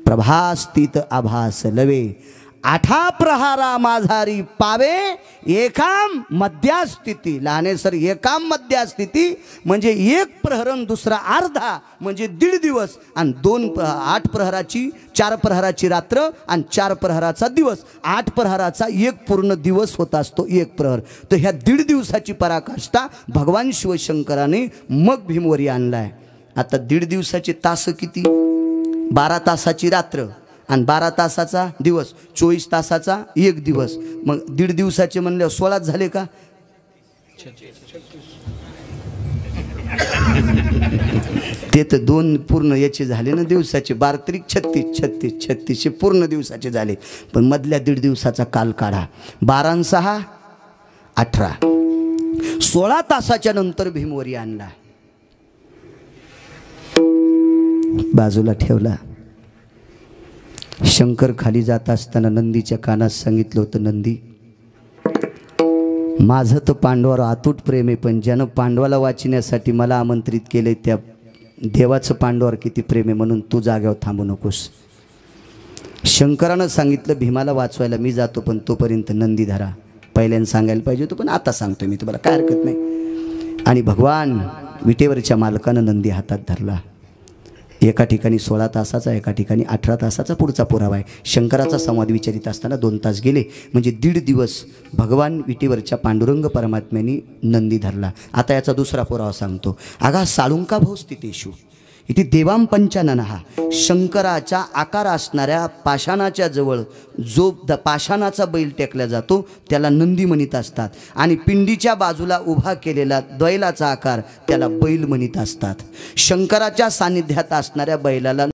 प्रभास्थित आभास लवे, 8 प्रहारा माझारी पावे, एकाम मध्यास्थिती. लहाने सर, एकाम मध्यास्थिती म्हणजे 1 प्रहरण, दुसरा अर्धा म्हणजे 1.5 दिवस. आणि 8 प्रहराची, 4 प्रहराची रात्र आणि 4 प्रहराचा दिवस. 8 प्रहराचा 1 पूर्ण दिवस होत असतो 1 प्रहर. तर ह्या 1.5 दिवसाची पराकाष्ठा भगवान शिवशंकराने मग भीमवरी आणलाय. आता 1.5 दिवसाचे तास किती? 12 तासाची रात्र आणि 12 तासाचा दिवस, 24 तासाचा 1 दिवस. मग 1.5 दिवसाचे म्हणल्यावर 16 झाले का? ते तर 2 पूर्ण याचे झाले ना दिवसाचे. 12 त्रिक 36 पूर्ण दिवसाचे झाले. पण मधल्या 1.5 दिवसाचा काल काढा. 12 आणि 6 18, 16 तासाच्या नंतर भीमवरी आणला, बाजूला ठेवला. शंकर खाली जात असताना नंदीच्या कानात सांगितलं होतं, नंदी, माझं तर पांडवावर अतूट प्रेम आहे, पण ज्यानं पांडवाला वाचण्यासाठी मला आमंत्रित केले त्या देवाचं पांडवावर किती प्रेम आहे, म्हणून तू जाग्यावर थांबू नकोस. शंकरानं सांगितलं, भीमाला वाचवायला मी जातो, पण तोपर्यंत नंदी धरा. पहिल्यांदा सांगायला पाहिजे होतं, पण आता सांगतोय मी तुम्हाला, काय हरकत नाही. आणि भगवान विटेवरच्या मालकानं नंदी हातात धरला. एका ठिकाणी 16 तासाचा, एका ठिकाणी 18 तासाचा पुढचा पुरावा आहे. शंकराचा संवाद विचारित असताना 2 तास गेले, म्हणजे 1.5 दिवस भगवान विटेवरच्या पांडुरंग परमात्म्याने नंदी धरला. आता याचा दुसरा पुरावा सांगतो. आगा साळुंका भाऊ स्थितेषु इथे देवाम पंचाननहा, शंकराच्या आकार असणाऱ्या पाषाणाच्या जवळ जो पाषाणाचा बैल टेकला जातो त्याला नंदी म्हणीत असतात, आणि पिंडीच्या बाजूला उभा केलेला बैलाचा आकार त्याला बैल म्हणीत असतात. शंकराच्या सानिध्यात असणाऱ्या बैलाला